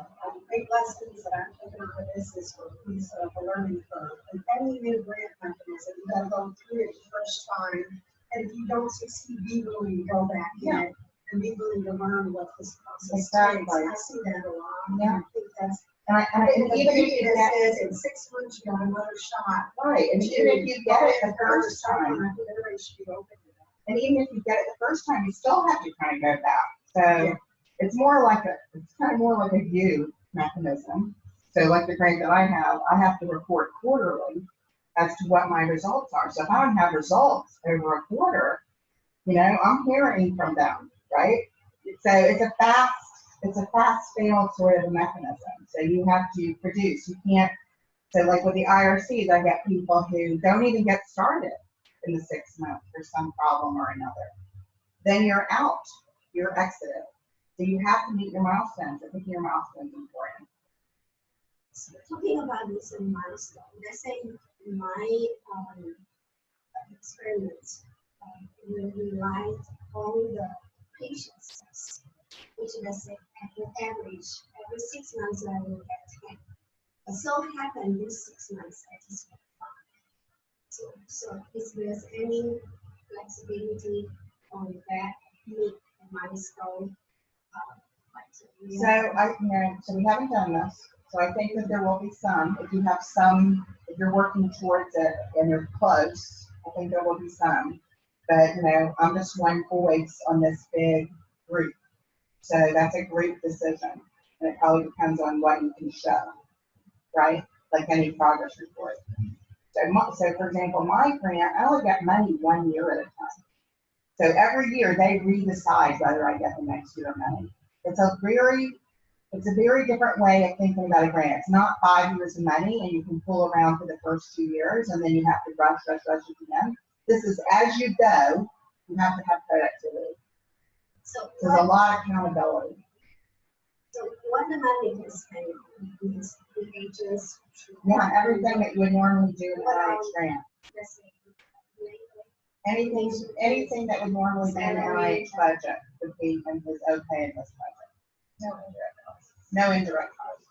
big lessons that I'm taking out of this is for piece of a learning curve. With any new grant mechanism, you gotta go through it the first time. And if you don't succeed, be willing to go back in and be willing to learn what this process Exactly. takes. I see that a lot. Yeah. I think that's, And the even if beauty you of get this is in 6 months, you got another shot. right, and even if you get it the first time, I think everybody should be open to that. and even if you get it the first time, you still have to kind of go back. So it's more like it's kind of more like a view mechanism. So like the grant that I have to report quarterly as to what my results are. So if I don't have results over a quarter, I'm hearing from them, right? So it's a fast fail sort of a mechanism. So you have to produce. You can't. So like with the IRCs, I get people who don't even get started in the 6 months for some problem or another. Then you're out. You're exited. So you have to meet your milestones. I think your milestones are important. So talking about this in milestone, let's say in my experiments, we write all the patients, which let's say at the average, every 6 months I will get 10. But so happened this 6 months I just get 5. So is there any flexibility on that meet the milestone? So we haven't done this. So I think that there will be some. If you have some, if you're working towards it and you're close, I think there will be some. But I'm just one voice on this big group. So that's a group decision. And it probably depends on what you can show, right? Like any progress report. So for example, my grant, I only got money 1 year at a time. So every year they redecide whether I get the next year money. It's a very different way of thinking about a grant. It's not 5 years of money and you can pull around for the first 2 years and then you have to rush at the end. This is as you go, you have to have productivity. So There's a lot of accountability. So what the money is spent on these pages? Yeah, everything that you would normally do in an NIH grant. Anything that would normally be in an NIH budget would be in his okay in this budget. No indirect costs. No indirect costs.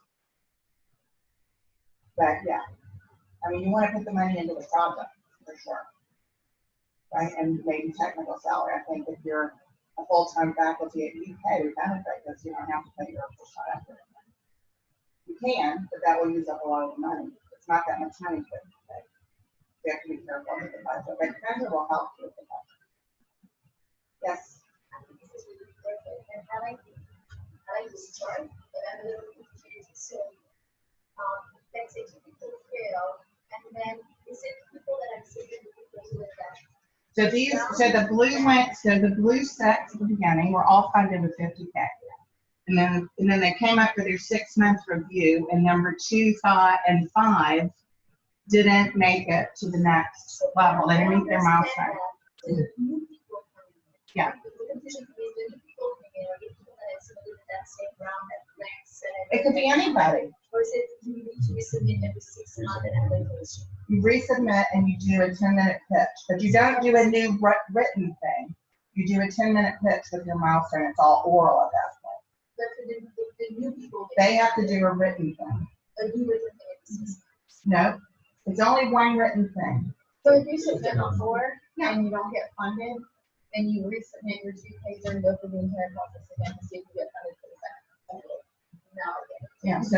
But yeah, I mean, you want to put the money into the project for sure. Right, and maybe technical salary. I think if you're a full-time faculty at UK, we benefit because you don't have to pay your full-time effort. You can, but that will use up a lot of money. It's not that much money to pay. You have to be careful with the budget, but Kendra will help you with the budget. Yes. This is really perfect. And I like this chart, but I'm a little confused. So, let's say two people fail, and then is it people that are sitting because of that? So the blue sets at the beginning were all funded with 50K. And then they came up with their 6-month review, and number 2, 5, and 5 didn't make it to the next level. They didn't meet their milestone. Yeah. It could be anybody. Or is it you need to resubmit every 6 months and application? You resubmit and you do a 10-minute pitch, but you don't do a new written thing. You do a 10-minute pitch with your milestone. It's all oral at that point. But for the new people, They have to do a written thing. a new written thing every 6 months. No, it's only one written thing. So if you submit before and you don't get funded, then you resubmit your 2 pager and go through the entire process again to see if you get funded for the second. Now I get it. Yeah, so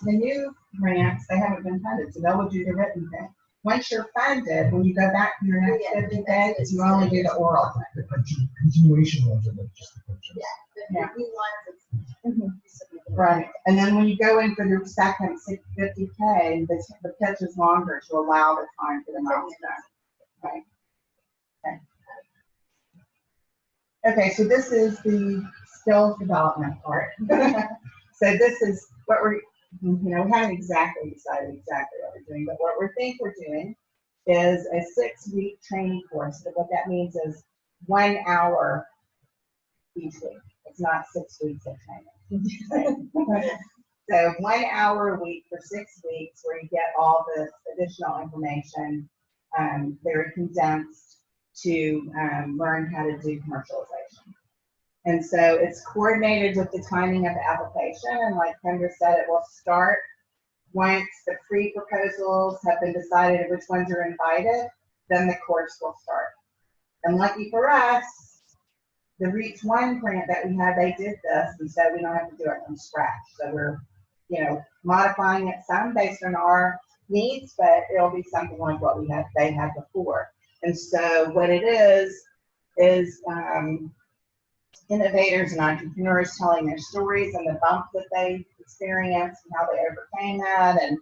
the new grants, they haven't been funded, so they will do the written thing. Once you're funded, when you go back to your next 50 days, you only do the oral thing. The continuation ones are like just the pictures. Yeah, the new ones, it's resubmitted. Right, and then when you go in for your second 50K, the pitch is longer to allow the time for the milestone. Right. Okay, so this is the skills development part. So this is what we haven't exactly decided exactly what we're doing, but what we think we're doing is a 6-week training course. So what that means is 1 hour each week. It's not 6 weeks of training. So 1 hour a week for 6 weeks where you get all this additional information, very condensed to learn how to do commercialization. And so it's coordinated with the timing of the application. And like Kendra said, it will start once the pre-proposals have been decided which ones are invited, then the course will start. And lucky for us, the REACH 1 grant that we had, they did this, and so we don't have to do it from scratch. So we're, modifying it some based on our needs, but it'll be something like what they had before. And so what it is innovators and entrepreneurs telling their stories and the bumps that they experienced and how they overcame that, and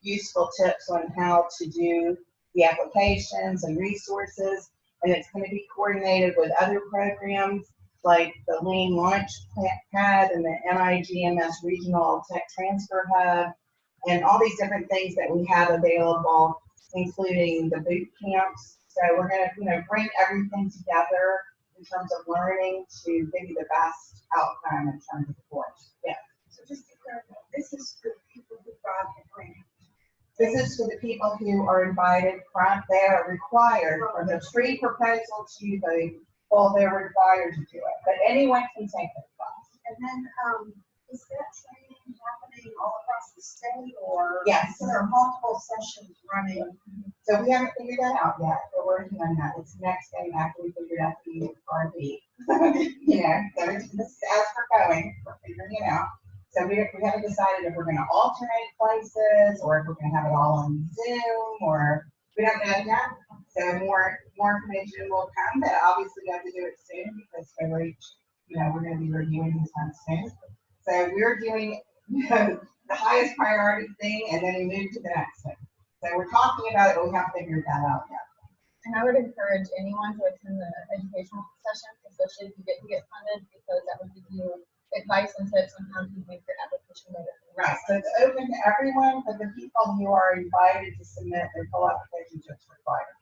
useful tips on how to do the applications and resources. And it's going to be coordinated with other programs like the Lean Launch Pad and the NIGMS Regional Tech Transfer Hub, and all these different things that we have available, including the boot camps. So we're going to, bring everything together in terms of learning to give you the best outcome in terms of the course. Yeah. So just to clarify, this is for people who got the grant. This is for the people who are invited from, they are required from the pre-proposal to the, they're required to do it, but anyone can take the class. And then, is that training happening all across the state, or? Yes. So there are multiple sessions running. So we haven't figured that out yet. We're working on that. It's the next thing after we figured out the RV. So as we're going, we're figuring it out. So we haven't decided if we're going to alternate places or if we're going to have it all on Zoom, or we don't know yet. So more information will come, but obviously we have to do it soon because we reach we're going to be reviewing these ones soon. So we're doing, the highest priority thing, and then we move to the next thing. So we're talking about it, but we haven't figured that out yet. And I would encourage anyone to attend the educational session, especially if you get funded, because that would give you advice and tips on how to make your application better. Right, so it's open to everyone, but the people who are invited to submit their full application is required.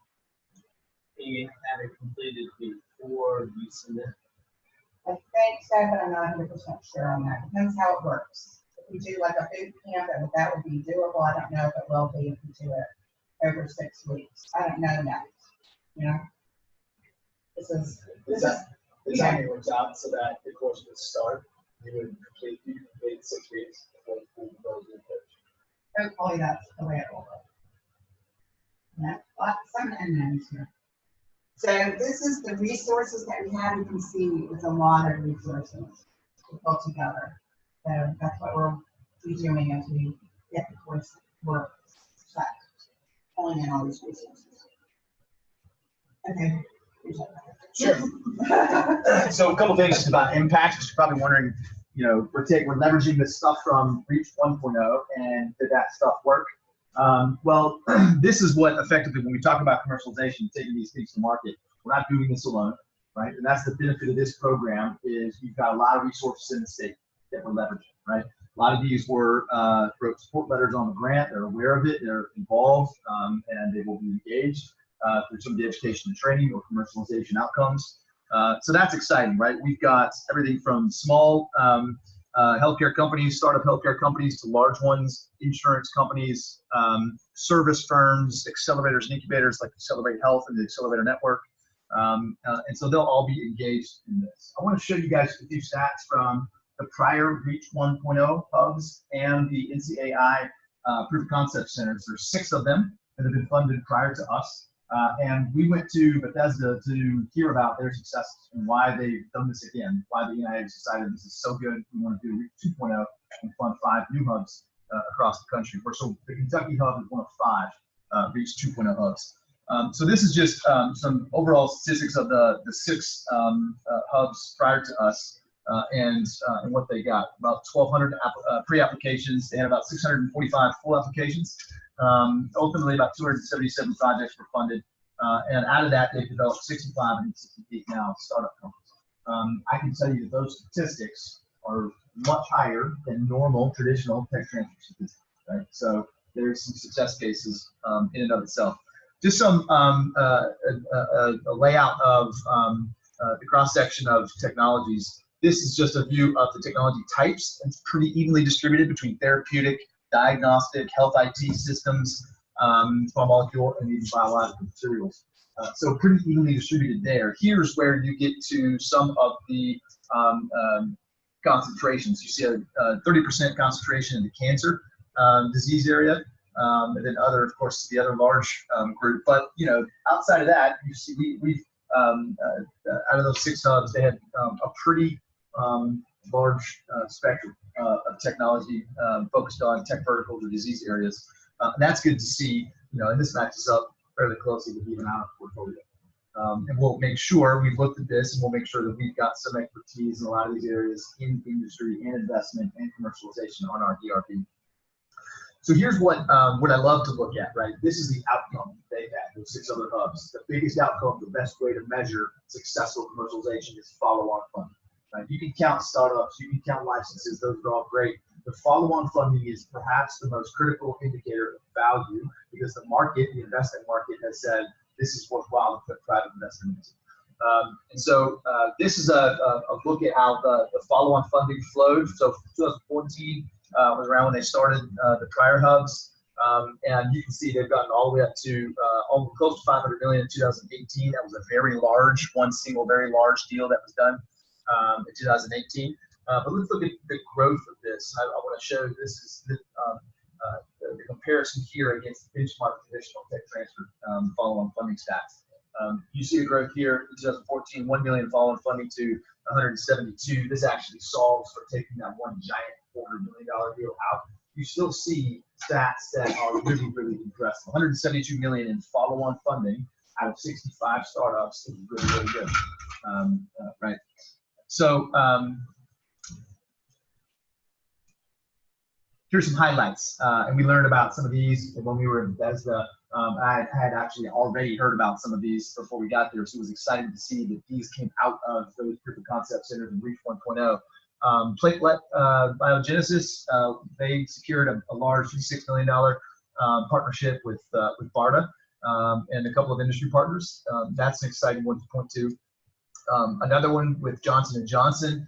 You have it completed before you submit. I think so, but I'm not 100% sure on that. Depends how it works. If we do like a boot camp, that would be doable. I don't know if it will be if we do it over 6 weeks. I don't know that. This is The timing works out so that the course would start, you would complete 6 weeks before the school goes in coach. hopefully that's the way it will work. Yeah, some unknowns here. So this is the resources that we have. You can see it's a lot of resources to pull together. So that's what we'll be doing as we get the course work set, pulling in all these resources. Okay. Sure. So a couple things about impact. You're probably wondering, we're leveraging this stuff from Reach 1.0, and did that stuff work? Well, this is what effectively, when we talk about commercialization, taking these things to market, we're not doing this alone, right? And that's the benefit of this program, is we've got a lot of resources in the state that we're leveraging, right? A lot of these wrote support letters on the grant. They're aware of it. They're involved, and they will be engaged through some of the education and training or commercialization outcomes. So that's exciting, right? We've got everything from small healthcare companies, startup healthcare companies, to large ones, insurance companies, service firms, accelerators and incubators like Accelerate Health and the Accelerator Network. And so they'll all be engaged in this. I want to show you guys a few stats from the prior Reach 1.0 hubs and the NCAI proof of concept centers. There's 6 of them that have been funded prior to us. And we went to Bethesda to hear about their successes and why they've done this again, why the NIH decided this is so good, we want to do Reach 2.0 and fund 5 new hubs across the country. So the Kentucky hub is one of 5 Reach 2.0 hubs. So this is just some overall statistics of the 6 hubs prior to us and what they got. About 1,200 pre-applications. They had about 645 full applications. Ultimately, about 277 projects were funded, and out of that, they've developed 65 and 68 now startup companies. I can tell you that those statistics are much higher than normal traditional tech transfer statistics, right? So there's some success cases in and of itself. Just some a layout of the cross section of technologies. This is just a view of the technology types. It's pretty evenly distributed between therapeutic, diagnostic, health IT systems, small molecule, and even biological materials. So pretty evenly distributed there. Here's where you get to some of the concentrations. You see a 30% concentration in the cancer disease area, and then other, of course, the other large group. But outside of that, you see we've out of those 6 hubs, they had a pretty large spectrum of technology focused on tech verticals or disease areas. And that's good to see, and this matches up fairly closely with even our portfolio. And we'll make sure we've looked at this, and we'll make sure that we've got some expertise in a lot of these areas in industry and investment and commercialization on our DRP. So here's what I love to look at, right? This is the outcome they've had, those 6 other hubs. The biggest outcome, the best way to measure successful commercialization is follow-on funding. Right? You can count startups, you can count licenses, those are all great. The follow-on funding is perhaps the most critical indicator of value, because the market, the investment market, has said this is worthwhile to put private investment into. And so this is a look at how the follow-on funding flowed. So 2014 was around when they started the prior hubs. And you can see they've gotten all the way up to almost close to 500 million in 2018. That was a very large, one single very large deal that was done in 2018. But let's look at the growth of this. I want to show this is the comparison here against the benchmark traditional tech transfer follow-on funding stats. You see the growth here in 2014, 1 million follow-on funding to 172. This actually solves for taking that one giant $400 million deal out. You still see stats that are really, really impressive. 172 million in follow-on funding out of 65 startups is really, really good, right? So here's some highlights, and we learned about some of these when we were in Bethesda. I had actually already heard about some of these before we got there, so it was exciting to see that these came out of those proof of concept centers in REACH 1.0. Platelet biogenesis, they secured a large $56 million partnership with BARDA and a couple of industry partners. That's an exciting one to point to. Another one with Johnson & Johnson,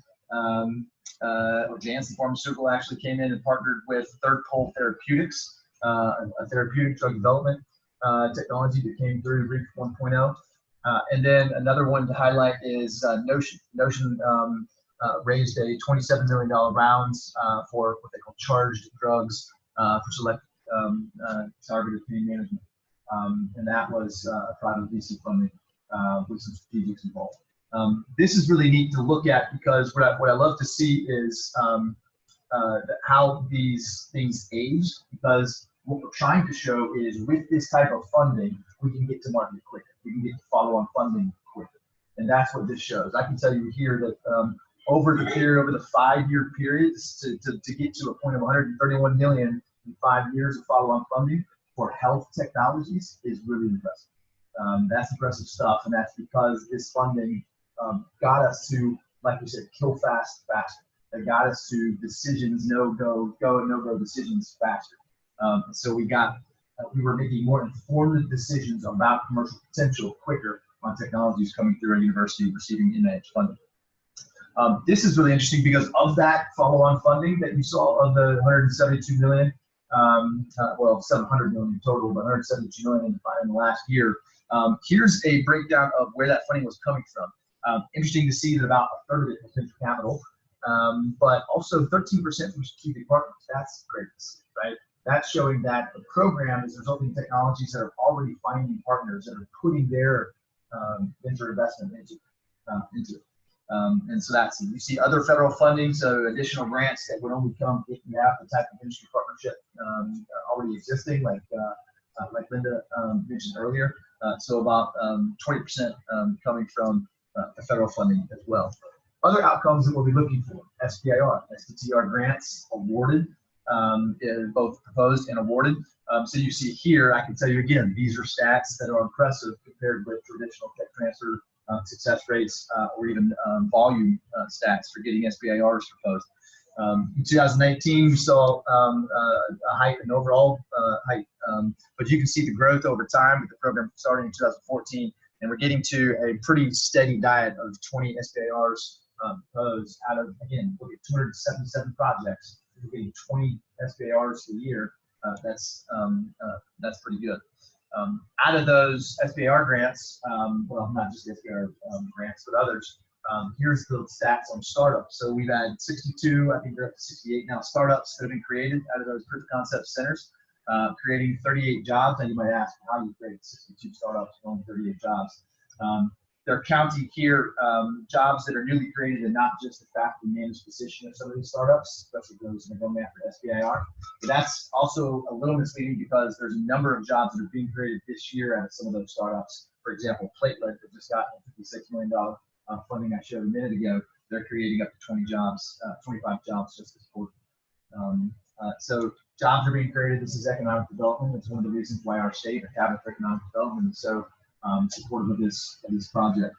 or Janssen Pharmaceutical actually came in and partnered with Third Pole Therapeutics, a therapeutic drug development technology that came through REACH 1.0. And then another one to highlight is Notion. Notion raised a $27 million rounds for what they call charged drugs for select targeted pain management. And that was private VC funding with some strategics involved. This is really neat to look at because what I love to see is how these things age, because what we're trying to show is with this type of funding, we can get to market quicker. We can get to follow-on funding quicker. And that's what this shows. I can tell you here that over the 5-year period, to get to a point of 131 million in 5 years of follow-on funding for health technologies is really impressive. That's impressive stuff, and that's because this funding got us to, like we said, kill fast, faster. That got us to decisions, go and no-go decisions faster. So we were making more informed decisions about commercial potential quicker on technologies coming through our university receiving NIH funding. This is really interesting because of that follow-on funding that you saw of the 172 million, well, 700 million total, but 172 million in the last year. Here's a breakdown of where that funding was coming from. Interesting to see that about a third of it was venture capital, but also 13% from strategic partners. That's great to see, right? That's showing that the program is resulting in technologies that are already finding partners that are putting their venture investment into it. And so that's, you see other federal funding, so additional grants that would only come if you have the type of industry partnership already existing, like Linda mentioned earlier. So about 20% coming from the federal funding as well. Other outcomes that we'll be looking for: SBIR, STTR grants awarded, both proposed and awarded. So you see here, I can tell you again, these are stats that are impressive compared with traditional tech transfer success rates or even volume stats for getting SBIRs proposed. In 2019, we saw a height in overall height, but you can see the growth over time with the program starting in 2014, and we're getting to a pretty steady diet of 20 SBIRs proposed out of, again, look at 277 projects. We're getting 20 SBIRs a year. That's pretty good. Out of those SBIR grants, well, not just SBIR grants, but others, here's the stats on startups. So we've had 62, I think they're up to 68 now, startups that have been created out of those proof of concept centers, creating 38 jobs. And you might ask, how you created 62 startups with only 38 jobs? They're counting here jobs that are newly created and not just the faculty managed position of some of these startups, especially those that are going after SBIR. But that's also a little misleading because there's a number of jobs that are being created this year out of some of those startups. For example, Platelet that just got a $56 million funding I showed a minute ago. They're creating up to 20 jobs, 25 jobs just this quarter. So jobs are being created. This is economic development. It's one of the reasons why our state, the Cabinet for Economic Development, is so supportive of this project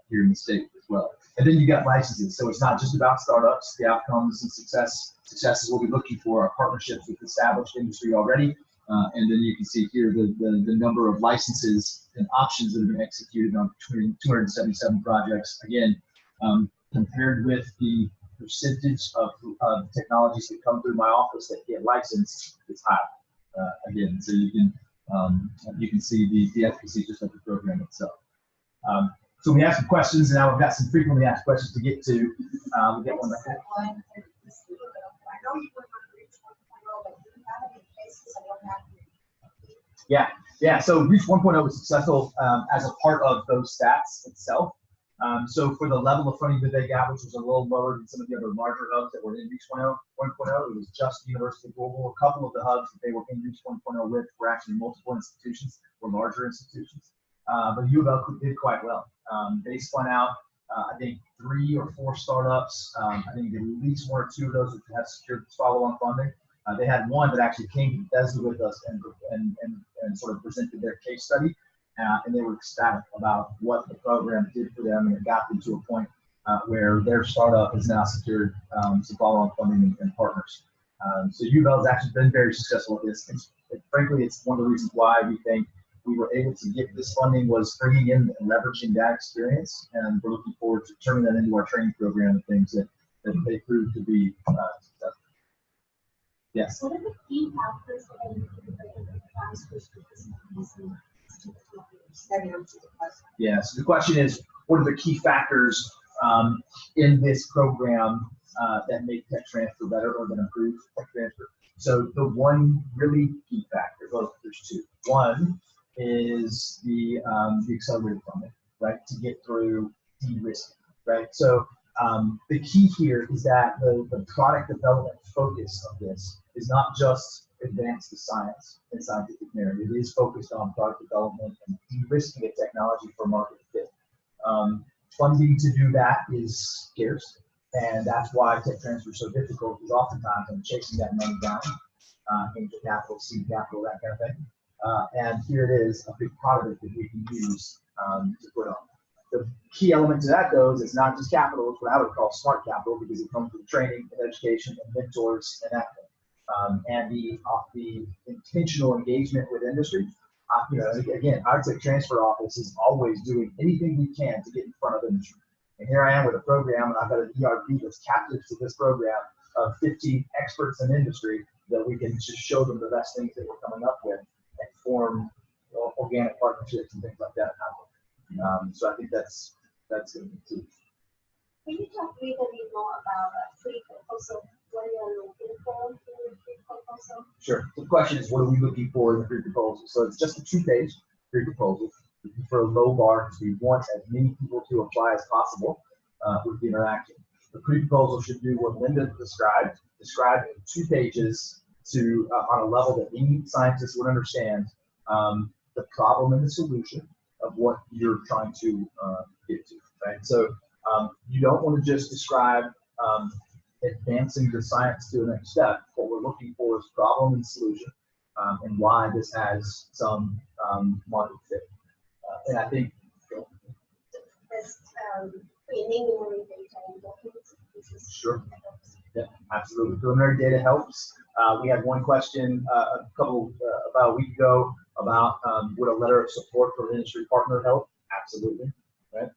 here in the state as well. And then you got licenses. So it's not just about startups. The outcomes and successes we'll be looking for are partnerships with established industry already. And then you can see here the number of licenses and options that have been executed on between 277 projects. Again, compared with the percentage of technologies that come through my office that get licensed, it's high. Again, so you can see the efficacy just of the program itself. So we have some questions, and now we've got some frequently asked questions to get to. We'll get one right there. I know you were on REACH 1.0, but do you have any cases of what happened? Yeah. So REACH 1.0 was successful as a part of those stats itself. So for the level of funding that they got, which was a little lower than some of the other larger hubs that were in REACH 1.0, it was just University Global. A couple of the hubs that they were in REACH 1.0 with were actually multiple institutions or larger institutions. But U of L did quite well. They spun out I think 3 or 4 startups. I think at least 1 or 2 of those have secured follow-on funding. They had one that actually came to Bethesda with us and sort of presented their case study, and they were ecstatic about what the program did for them, and it got them to a point where their startup has now secured some follow-on funding and partners. So UVL has actually been very successful at this. Frankly, it's one of the reasons why we think we were able to get this funding was bringing in and leveraging that experience, and we're looking forward to turning that into our training program and things that they proved to be successful. Yes. What are the key factors that are transfers to this mechanism to the companies? Yeah, so the question is, what are the key factors in this program that make tech transfer better or that improve tech transfer? So the one really key factor, well, there's 2. One is the accelerated funding, right, to get through de-risking, right? So the key here is that the product development focus of this is not just advance the science and scientific merit. It is focused on product development and de-risking a technology for market fit. Funding to do that is scarce, and that's why tech transfer is so difficult, because oftentimes I'm chasing that money down, angel capital, seed capital, that kind of thing. And here it is, a big part of it that we can use to put on. The key element to that, though, is it's not just capital, it's what I would call smart capital, because it comes with training and education and mentors and that thing. And the intentional engagement with industry. Again, our tech transfer office is always doing anything we can to get in front of industry. And here I am with a program, and I've got an ERP that's captive to this program of 15 experts in industry that we can just show them the best things that we're coming up with and form organic partnerships and things like that. So I think that's going to be key. Can you talk a little bit more about free proposal? What you're looking for in the free proposal? Sure. So the question is, what are we looking for in the free proposal? So it's just a 2-page free proposal. For a low bar, because we want as many people to apply as possible with the interaction. The pre-proposal should do what Linda described in 2 pages to on a level that any scientist would understand the problem and the solution of what you're trying to get to, right? So you don't want to just describe advancing the science to the next step. What we're looking for is problem and solution and why this has some market fit. And I think Creating memory data and documents. Sure. Yeah, absolutely. Preliminary data helps. We had one question about a week ago about would a letter of support from an industry partner help? Absolutely. Right.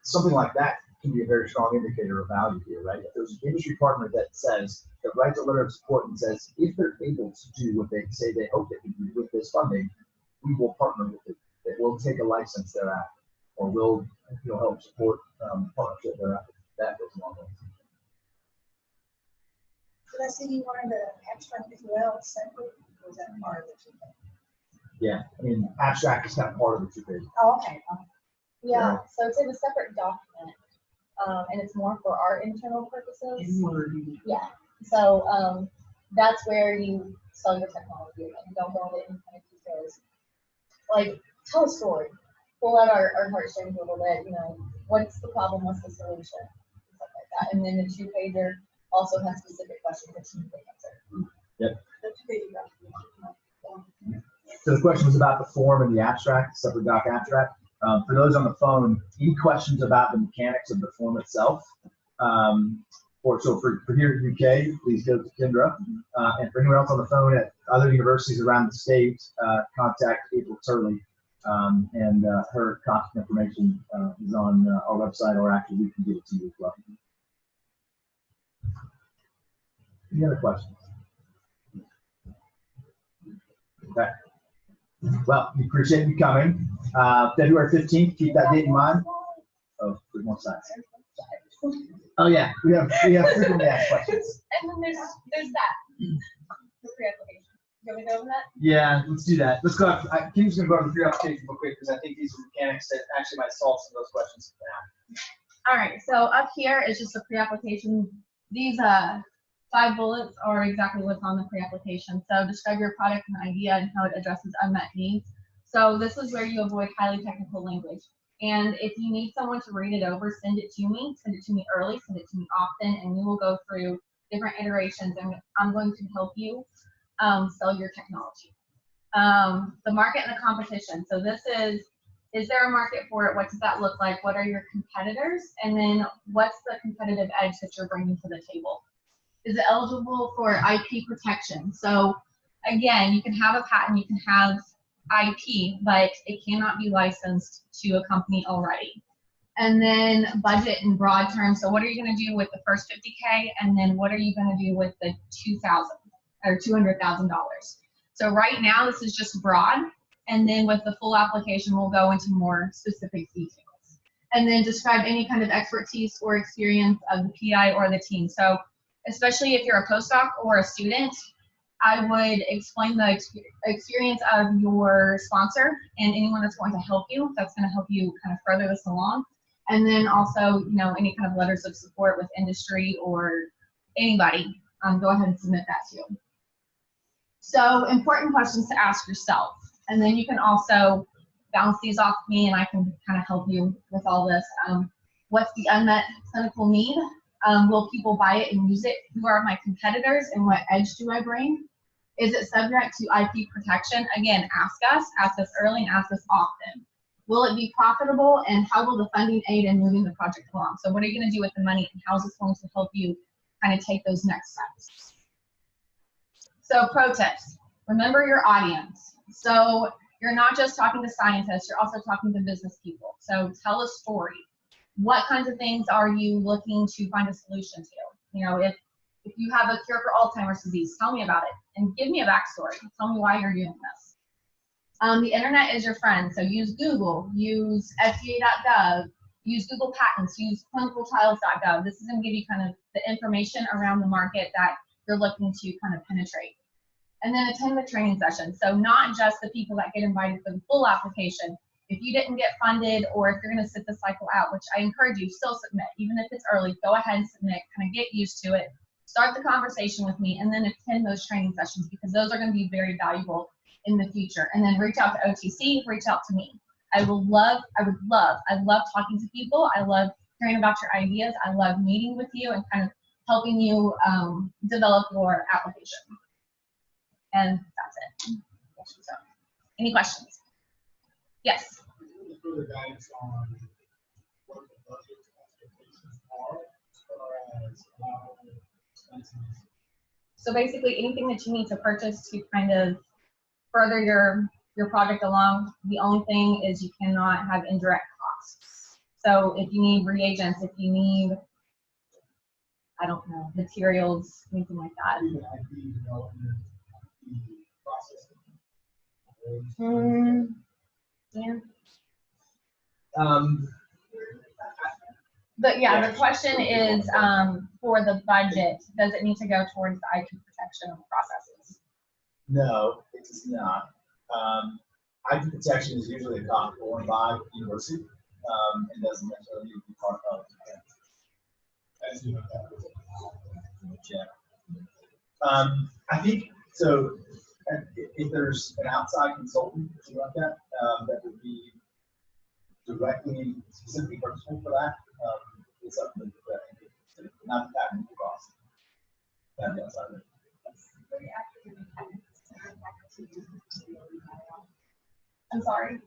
Something like that can be a very strong indicator of value here, right? If there's an industry partner that writes a letter of support and says if they're able to do what they say they hope they can do with this funding, we will partner with it. That will take a license thereafter, or we'll help support partnership thereafter. That goes along with it. Did I see you wanted to abstract as well, separate, or was that part of the 2 pages? Yeah, I mean, abstract is kind of part of the 2 pages. Oh, okay. Yeah, so it's in a separate document, and it's more for our internal purposes. Yeah, so that's where you sell your technology, and you don't go into any kind of details. Like, tell a story. Pull out our heartstrings a little bit, what's the problem, what's the solution, stuff like that. And then the 2-pager also has specific questions that you can answer. Yep. So the question was about the form and the abstract, separate doc abstract. For those on the phone, any questions about the mechanics of the form itself? For here in the UK, please go to Kendra. And for anyone else on the phone at other universities around the state, contact April Turley. And her contact information is on our website, or actually we can give it to you as well. Any other questions? Okay. Well, we appreciate you coming. February 15th, keep that date in mind. Oh, there's more sides. Oh yeah, we have frequently asked questions. And then there's that, the pre-application. You want me to go over that? Yeah, let's do that. Let's go. Kim's going to go over the pre-application real quick, because I think these are mechanics that actually might solve some of those questions now. All right, so up here is just a pre-application. These 5 bullets are exactly what's on the pre-application. So describe your product and idea and how it addresses unmet needs. So this is where you avoid highly technical language. And if you need someone to read it over, send it to me early, send it to me often, and we will go through different iterations, and I'm going to help you sell your technology. The market and the competition. So this is there a market for it? What does that look like? What are your competitors? And then what's the competitive edge that you're bringing to the table? Is it eligible for IP protection? So again, you can have a patent, you can have IP, but it cannot be licensed to a company already. And then budget in broad terms. So what are you going to do with the first 50K? And then what are you going to do with the $2,000 or $200,000? So right now, this is just broad. And then with the full application, we'll go into more specific details. And then describe any kind of expertise or experience of the PI or the team. So especially if you're a postdoc or a student, I would explain the experience of your sponsor and anyone that's going to help you. That's going to help you kind of further this along. And then also, you know, any kind of letters of support with industry or anybody, go ahead and submit that too. So important questions to ask yourself. And then you can also bounce these off me and I can kind of help you with all this. What's the unmet clinical need? Will people buy it and use it? Who are my competitors and what edge do I bring? Is it subject to IP protection? Again, ask us early and ask us often. Will it be profitable and how will the funding aid in moving the project along? So what are you going to do with the money and how is this going to help you kind of take those next steps? So pro tips, remember your audience. So you're not just talking to scientists, you're also talking to business people. So tell a story. What kinds of things are you looking to find a solution to? You know, if you have a cure for Alzheimer's disease, tell me about it and give me a backstory. Tell me why you're doing this. The internet is your friend, so use Google, use FDA.gov, use Google Patents, use clinicaltrials.gov. This is going to give you kind of the information around the market that you're looking to kind of penetrate. And then attend the training session. So not just the people that get invited for the full application. If you didn't get funded or if you're going to sit the cycle out, which I encourage you, still submit. Even if it's early, go ahead and submit, kind of get used to it. Start the conversation with me and then attend those training sessions because those are going to be very valuable in the future. And then reach out to OTC, reach out to me. I love talking to people. I love hearing about your ideas. I love meeting with you and kind of helping you develop your application. And that's it. So, any questions? Yes. Further guidance on what the budget expectations are as far as allowable expenses. So basically anything that you need to purchase to kind of further your project along, the only thing is you cannot have indirect costs. So if you need reagents, if you need, I don't know, materials, anything like that. IP development, IP processing. Yeah. But yeah, the question is for the budget, does it need to go towards the IP protection processes? No, it does not. IP protection is usually a cost borne by the university. It doesn't necessarily need to be part of it. As you know, yeah. I think so. If there's an outside consultant like that, that would be directly, specifically purchasable for that, it's something that not that many costs. That the outside. I'm sorry.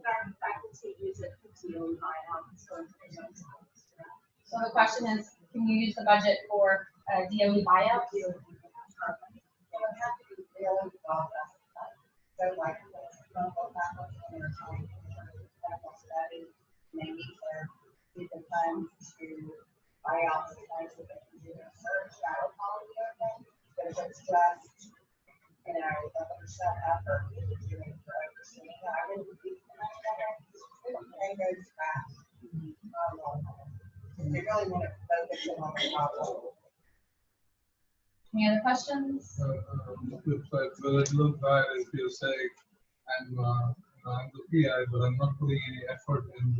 Our faculty use it for DOE buyout. So the question is, can you use the budget for DOE buyout? It would have to be really well justified. So like, clinical faculty and their time for clinical study, maybe to the funds to buy out supplies so they can do research, that would probably be okay. But if it's just, you know, a percent effort that you're doing for overseeing, I wouldn't be it goes fast. They really want to focus in on the problem. Any other questions? Will it look bad if you say, I'm the PI, but I'm not putting any effort in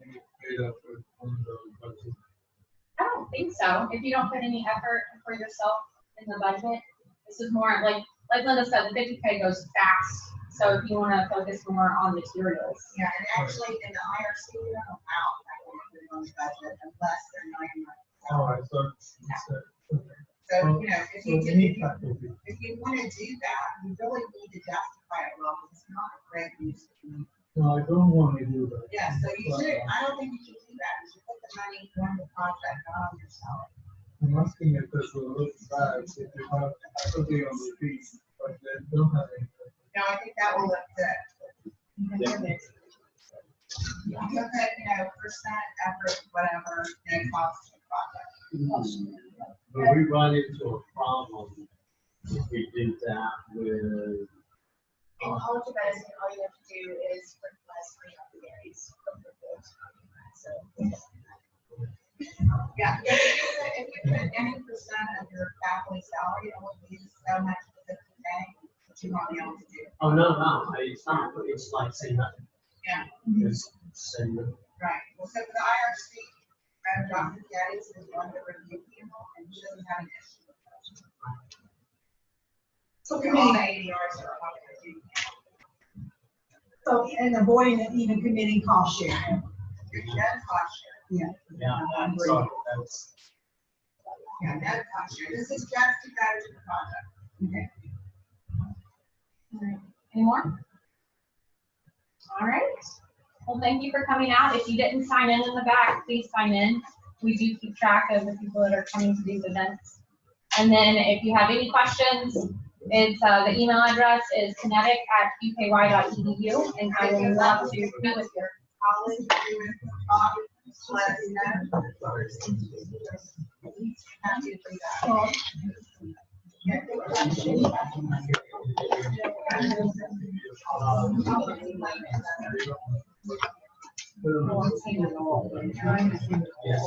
any paid effort on the budget? I don't think so. If you don't put any effort for yourself in the budget, this is more like Linda said, the 50K goes fast. So if you want to focus more on materials. Yeah, and actually in the IRC, we don't allow that when we're on budget unless they're 9 months. All right, so, So, you know, if so you we do, need faculty. if you want to do that, you really need to justify it well, because it's not a great use of money. No, I don't want to do that. Yeah, so you should, I don't think you should do that, you should put the money on the project, not on yourself. I'm asking if this will look bad if you have faculty on the feet, but they don't have any. No, I think that will look good. You can put, you know, percent, effort, whatever, and cost of the project. But we run into a problem if we do that with, And all you guys, all you have to do is request for the varies of the board. So. Yeah, if you put any percent of your faculty salary, it will be so much for 50K that you won't be able to do. oh, no, it's not, it's like saying nothing. Yeah. It's saying nothing. Right, well, so for the IRC, Dr. Geddes is one of the review people, and she doesn't have an issue with that. So All committing, the ADRs are on the review. so, and avoiding even committing cost sharing. Your debt cost share. Yeah, so that's, Yeah, debt cost share, this is just to go to the project. Any more? All right. Well, thank you for coming out. If you didn't sign in the back, please sign in. We do keep track of the people that are coming to these events. And then if you have any questions, it's the email address is kinetic@uky.edu, and I would love to meet with you. College, you talk, let us know. Happy to do that. yes.